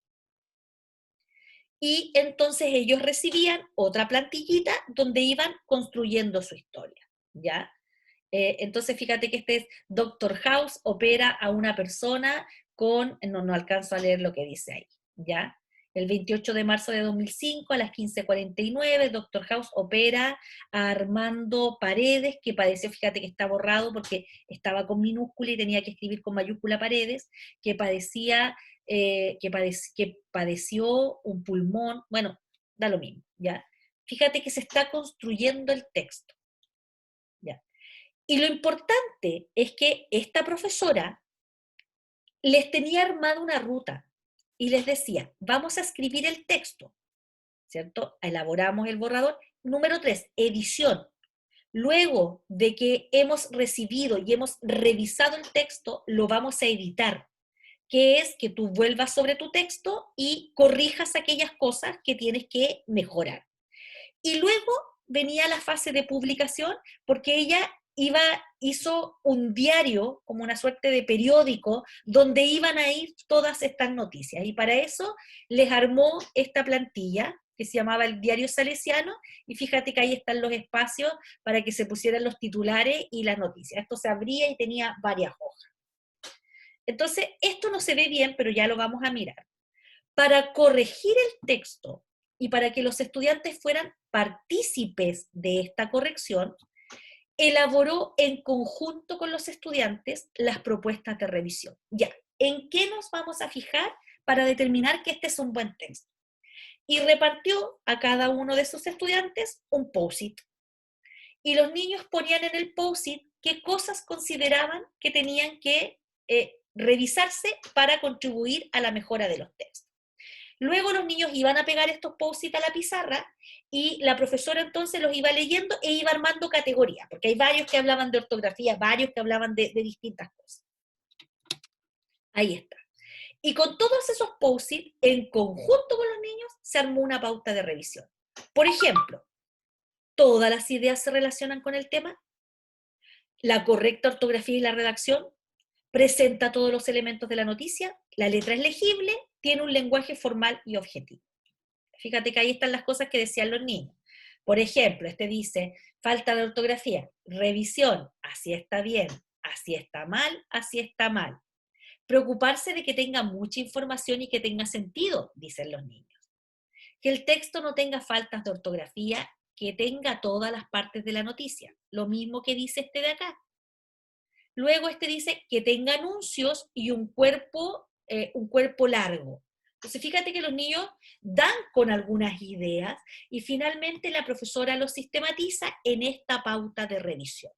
Y entonces ellos recibían otra plantillita donde iban construyendo su historia, ¿ya? Entonces fíjate que este es Doctor House opera a una persona con, no alcanzo a leer lo que dice ahí, ¿ya? El 28 de marzo de 2005 a las 15:49, Doctor House opera a Armando Paredes, que padeció, fíjate que está borrado porque estaba con minúscula y tenía que escribir con mayúscula Paredes, que padeció un pulmón, bueno, da lo mismo, ¿ya? Fíjate que se está construyendo el texto, ¿ya? Y lo importante es que esta profesora les tenía armada una ruta y les decía, vamos a escribir el texto, ¿cierto? Elaboramos el borrador. Número 3, edición. Luego de que hemos recibido y hemos revisado el texto, lo vamos a editar, que es que tú vuelvas sobre tu texto y corrijas aquellas cosas que tienes que mejorar. Y luego venía la fase de publicación, porque ella hizo un diario, como una suerte de periódico, donde iban a ir todas estas noticias. Y para eso les armó esta plantilla, que se llamaba el Diario Salesiano, y fíjate que ahí están los espacios para que se pusieran los titulares y las noticias. Esto se abría y tenía varias hojas. Entonces, esto no se ve bien, pero ya lo vamos a mirar. Para corregir el texto y para que los estudiantes fueran partícipes de esta corrección, elaboró en conjunto con los estudiantes las propuestas de revisión. Ya, ¿en qué nos vamos a fijar para determinar que este es un buen texto? Y repartió a cada uno de sus estudiantes un post-it. Y los niños ponían en el post-it qué cosas consideraban que tenían que revisarse para contribuir a la mejora de los textos. Luego los niños iban a pegar estos post-it a la pizarra y la profesora entonces los iba leyendo e iba armando categorías, porque hay varios que hablaban de ortografía, varios que hablaban de distintas cosas. Ahí está. Y con todos esos post-it, en conjunto con los niños, se armó una pauta de revisión. Por ejemplo, ¿todas las ideas se relacionan con el tema? ¿La correcta ortografía y la redacción? ¿Presenta todos los elementos de la noticia? ¿La letra es legible? ¿Tiene un lenguaje formal y objetivo? Fíjate que ahí están las cosas que decían los niños. Por ejemplo, este dice, falta de ortografía, revisión, así está bien, así está mal, así está mal. Preocuparse de que tenga mucha información y que tenga sentido, dicen los niños. Que el texto no tenga faltas de ortografía, que tenga todas las partes de la noticia. Lo mismo que dice este de acá. Luego este dice que tenga anuncios y un cuerpo largo. Entonces fíjate que los niños dan con algunas ideas y finalmente la profesora los sistematiza en esta pauta de revisión.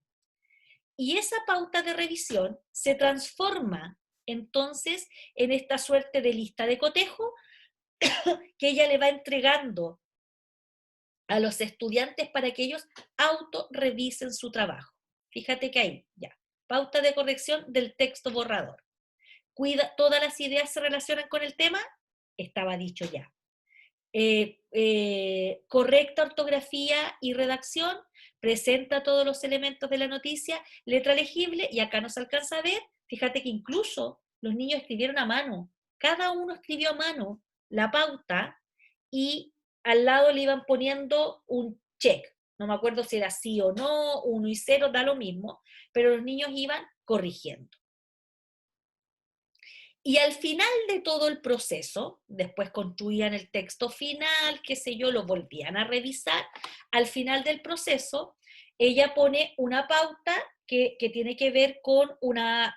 Y esa pauta de revisión se transforma entonces en esta suerte de lista de cotejo que ella le va entregando a los estudiantes para que ellos autorrevisen su trabajo. Fíjate que ahí, ya, pauta de corrección del texto borrador. ¿Todas las ideas se relacionan con el tema? Estaba dicho ya. Correcta ortografía y redacción, presenta todos los elementos de la noticia, letra legible, y acá no se alcanza a ver, fíjate que incluso los niños escribieron a mano, cada uno escribió a mano la pauta y al lado le iban poniendo un check, no me acuerdo si era sí o no, 1 y 0, da lo mismo, pero los niños iban corrigiendo. Y al final de todo el proceso, después construían el texto final, qué sé yo, lo volvían a revisar. Al final del proceso, ella pone una pauta que tiene que ver con una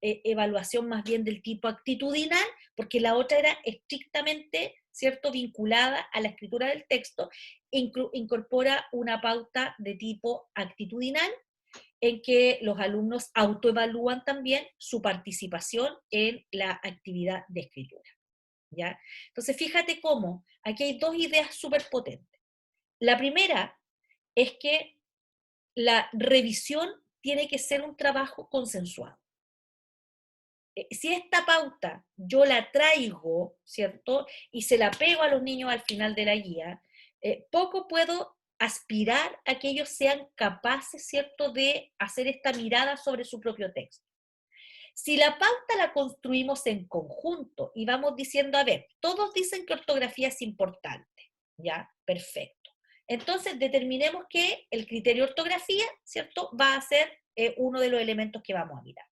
evaluación más bien del tipo actitudinal, porque la otra era estrictamente, ¿cierto?, vinculada a la escritura del texto, incorpora una pauta de tipo actitudinal, en que los alumnos autoevalúan también su participación en la actividad de escritura, ¿ya? Entonces, fíjate cómo aquí hay dos ideas súper potentes. La primera es que la revisión tiene que ser un trabajo consensuado. Si esta pauta yo la traigo, ¿cierto? Y se la pego a los niños al final de la guía, poco puedo aspirar a que ellos sean capaces, ¿cierto?, de hacer esta mirada sobre su propio texto. Si la pauta la construimos en conjunto y vamos diciendo, a ver, todos dicen que ortografía es importante, ¿ya? Perfecto. Entonces determinemos que el criterio ortografía, ¿cierto?, va a ser uno de los elementos que vamos a mirar.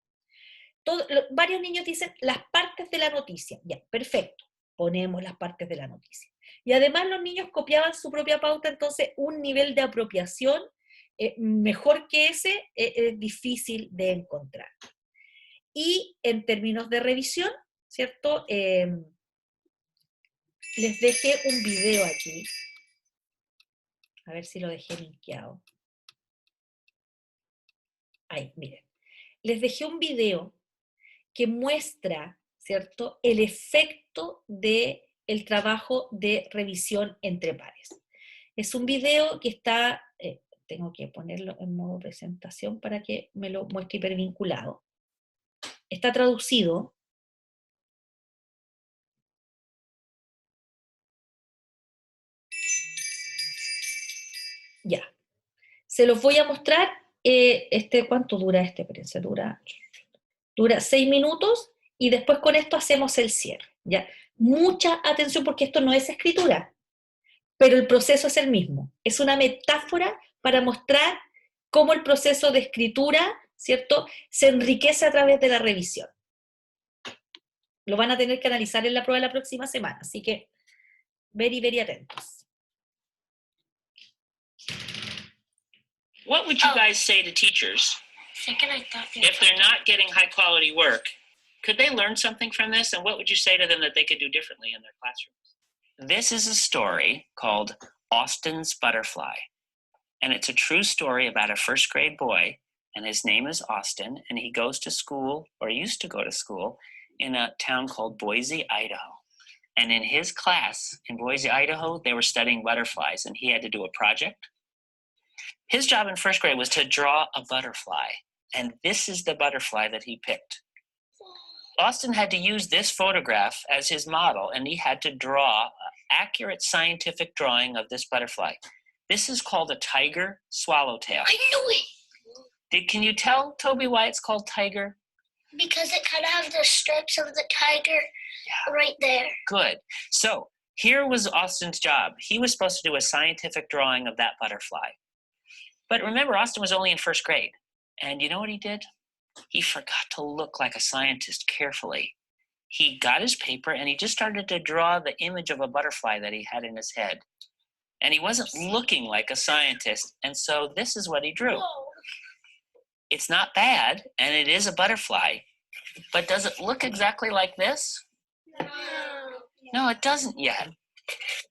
Varios niños dicen las partes de la noticia. Ya, perfecto. Ponemos las partes de la noticia. Y además los niños copiaban su propia pauta, entonces un nivel de apropiación mejor que ese es difícil de encontrar. Y en términos de revisión, ¿cierto? Les dejé un video aquí. A ver si lo dejé linkeado. Ahí, miren. Les dejé un video que muestra, ¿cierto?, el efecto del trabajo de revisión entre pares. Es un video que está, tengo que ponerlo en modo presentación para que me lo muestre hipervinculado. Está traducido. Ya. Se los voy a mostrar. ¿Cuánto dura este? Espérense, dura 6 minutos y después con esto hacemos el cierre. ¿Ya? Mucha atención porque esto no es escritura, pero el proceso es el mismo. Es una metáfora para mostrar cómo el proceso de escritura, ¿cierto?, se enriquece a través de la revisión. Lo van a tener que analizar en la prueba de la próxima semana, así que very atentos. What would you guys say to teachers if they're not getting high quality work? Could they learn something from this? And what would you say to them that they could do differently in their classrooms? This is a story called Austin's Butterfly. And it's a true story about a first grade boy. And his name is Austin. And he goes to school, or used to go to school, in a town called Boise, Idaho. And in his class in Boise, Idaho, they were studying butterflies. And he had to do a project. His job in first grade was to draw a butterfly, and this is the butterfly that he picked. Austin had to use this photograph as his model, and he had to draw an accurate scientific drawing of this butterfly. This is called a tiger swallowtail. I knew it! Can you tell, Toby, why it's called tiger? Because it kind of has the stripes of the tiger right there. Good. So here was Austin's job. He was supposed to do a scientific drawing of that butterfly. But remember, Austin was only in first grade. And you know what he did? He forgot to look like a scientist carefully. He got his paper and he just started to draw the image of a butterfly that he had in his head. And he wasn't looking like a scientist. And so this is what he drew. Whoa. It's not bad, and it is a butterfly. But does it look exactly like this? No. No, it doesn't yet.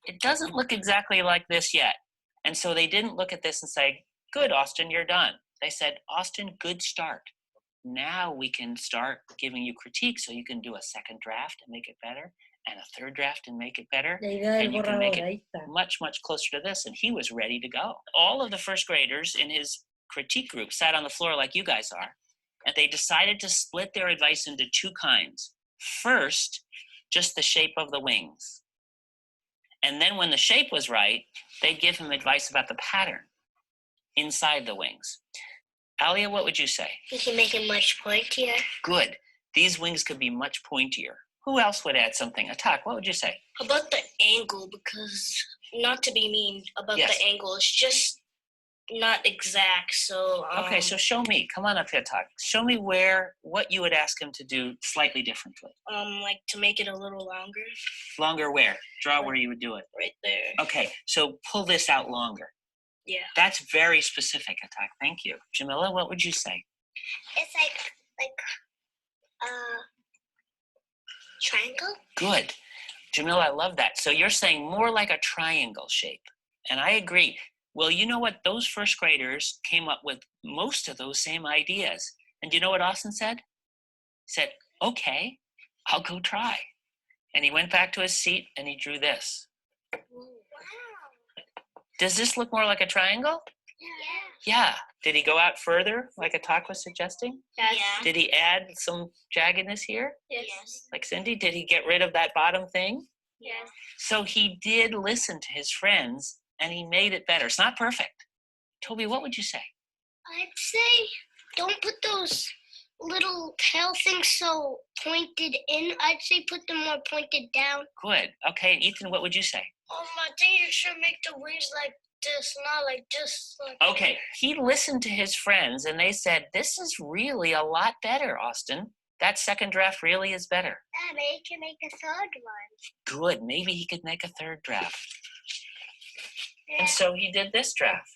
It doesn't look exactly like this yet. And so they didn't look at this and say, good, Austin, you're done. They said, Austin, good start. Now we can start giving you critique so you can do a second draft and make it better, and a third draft and make it better. And you can make it much closer to this. And he was ready to go. All of the first graders in his critique group sat on the floor like you guys are, and they decided to split their advice into two kinds. First, just the shape of the wings. And then when the shape was right, they'd give him advice about the pattern inside the wings. Alia, what would you say? You can make it much pointier. Good. These wings could be much pointier. Who else would add something? Atak, what would you say? About the angle, because not to be mean about Yes. the angle, it's just not exact. So Okay, so show me. Come on up here, Atak. Show me what you would ask him to do slightly differently. like to make it a little longer, Longer where? Draw where you would do it. right there. Okay, so pull this out longer. Yeah. That's very specific, Atak. Thank you. Jamila, what would you say? It's like triangle. Good. Jamila, I love that. So you're saying more like a triangle shape. And I agree. Well, you know what? Those first graders came up with most of those same ideas. And you know what Austin said? He said, okay, I'll go try. And he went back to his seat and he drew this. Wow. Does this look more like a triangle? Yeah. Did he go out further, like Atak was suggesting? Yes. Did he add some jaggedness here, Yes. like Cindy? Did he get rid of that bottom thing? Yes. So he did listen to his friends, and he made it better. It's not perfect. Toby, what would you say? I'd say don't put those little tail things so pointed in. I'd say put them more pointed down. Good. Okay, Ethan, what would you say? I think you should make the wings like this, not like this. Okay, he listened to his friends, and they said, this is really a lot better, Austin. That second draft really is better. Maybe you can make a third one. Good, maybe he could make a third draft. And so he did this draft.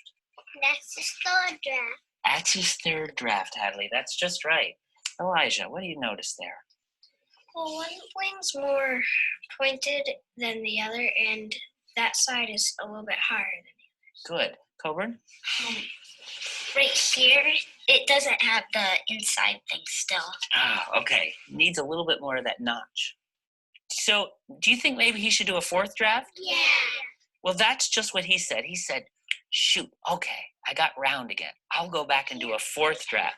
That's his third draft. That's his third draft, Hadley. That's just right. Elijah, what do you notice there? Well, one wing's more pointed than the other, and that side is a little bit higher than Good. Coburn? right here. It doesn't have the inside thing still. Ah, okay. Needs a little bit more of that notch. So, do you think maybe he should do a fourth draft? Yeah. Well, that's just what he said. He said, shoot, okay, I got round again. I'll go back and do a fourth draft.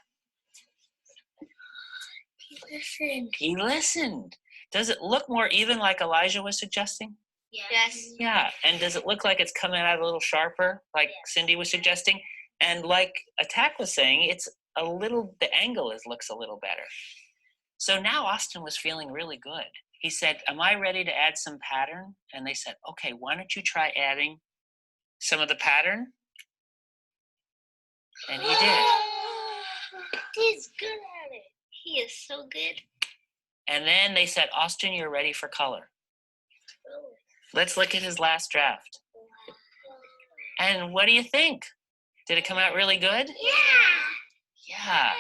Listen. He listened. Does it look more even like Elijah was suggesting? Yes. Yeah. And does it look like it's coming out a little sharper, like Cindy was suggesting? And like Attack was saying, it's a little, the angle looks a little better. So now Austin was feeling really good. He said, am I ready to add some pattern? And they said, okay, why don't you try adding some of the pattern? And he did. He's good at it. He is so good. And then they said, Austin, you're ready for color. Let's look at his last draft. And what do you think? Did it come out really good? Yeah.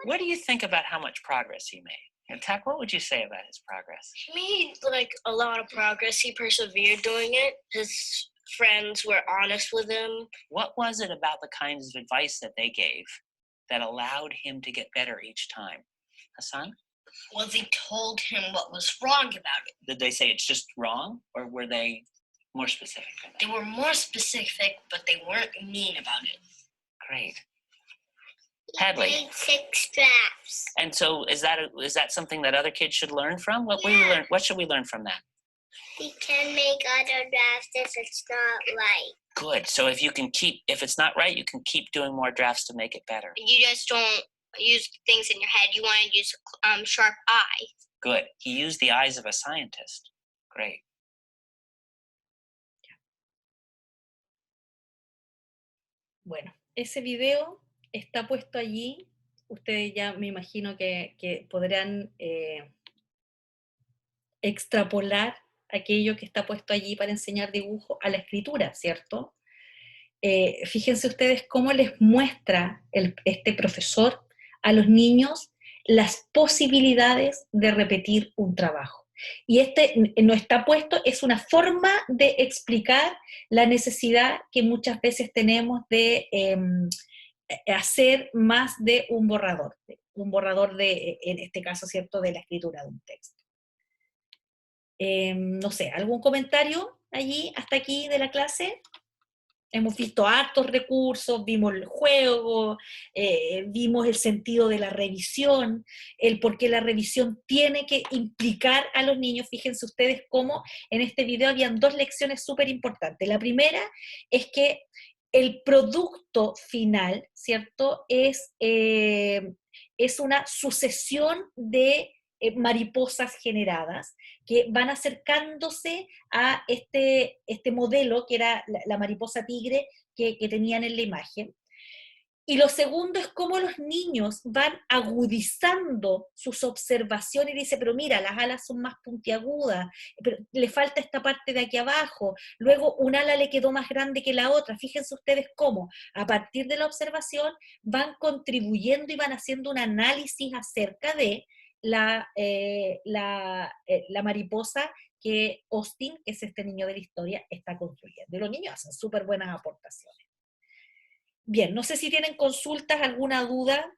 What do you think about how much progress he made? And Tack, what would you say about his progress? He made like a lot of progress. He persevered doing it. His friends were honest with him. What was it about the kinds of advice that they gave that allowed him to get better each time? Hassan? Well, they told him what was wrong about it. Did they say it's just wrong, or were they more specific than that? They were more specific, but they weren't mean about it. Great. Hadley. Made 6 drafts. And so is that something that other kids should learn from? What should we learn from that? We can make other drafts if it's not right. Good. So if it's not right, you can keep doing more drafts to make it better. You just don't use things in your head. You want to use sharp eye. Good. He used the eyes of a scientist. Great. Bueno, ese video está puesto allí. Ustedes ya me imagino que podrán extrapolar aquello que está puesto allí para enseñar dibujo a la escritura, ¿cierto? Fíjense ustedes cómo les muestra este profesor a los niños las posibilidades de repetir un trabajo. Y no está puesto, es una forma de explicar la necesidad que muchas veces tenemos de hacer más de un borrador en este caso, ¿cierto?, de la escritura de un texto. No sé, ¿algún comentario allí, hasta aquí de la clase? Hemos visto hartos recursos, vimos el juego, vimos el sentido de la revisión, el por qué la revisión tiene que implicar a los niños. Fíjense ustedes cómo en este video habían 2 lecciones súper importantes. La primera es que el producto final, ¿cierto?, es una sucesión de mariposas generadas que van acercándose a este modelo que era la mariposa tigre que tenían en la imagen. Y lo segundo es cómo los niños van agudizando sus observaciones y dicen, pero mira, las alas son más puntiagudas, pero le falta esta parte de aquí abajo, luego un ala le quedó más grande que la otra. Fíjense ustedes cómo, a partir de la observación, van contribuyendo y van haciendo un análisis acerca de la mariposa que Austin, que es este niño de la historia, está construyendo. Y los niños hacen súper buenas aportaciones. Bien, no sé si tienen consultas, alguna duda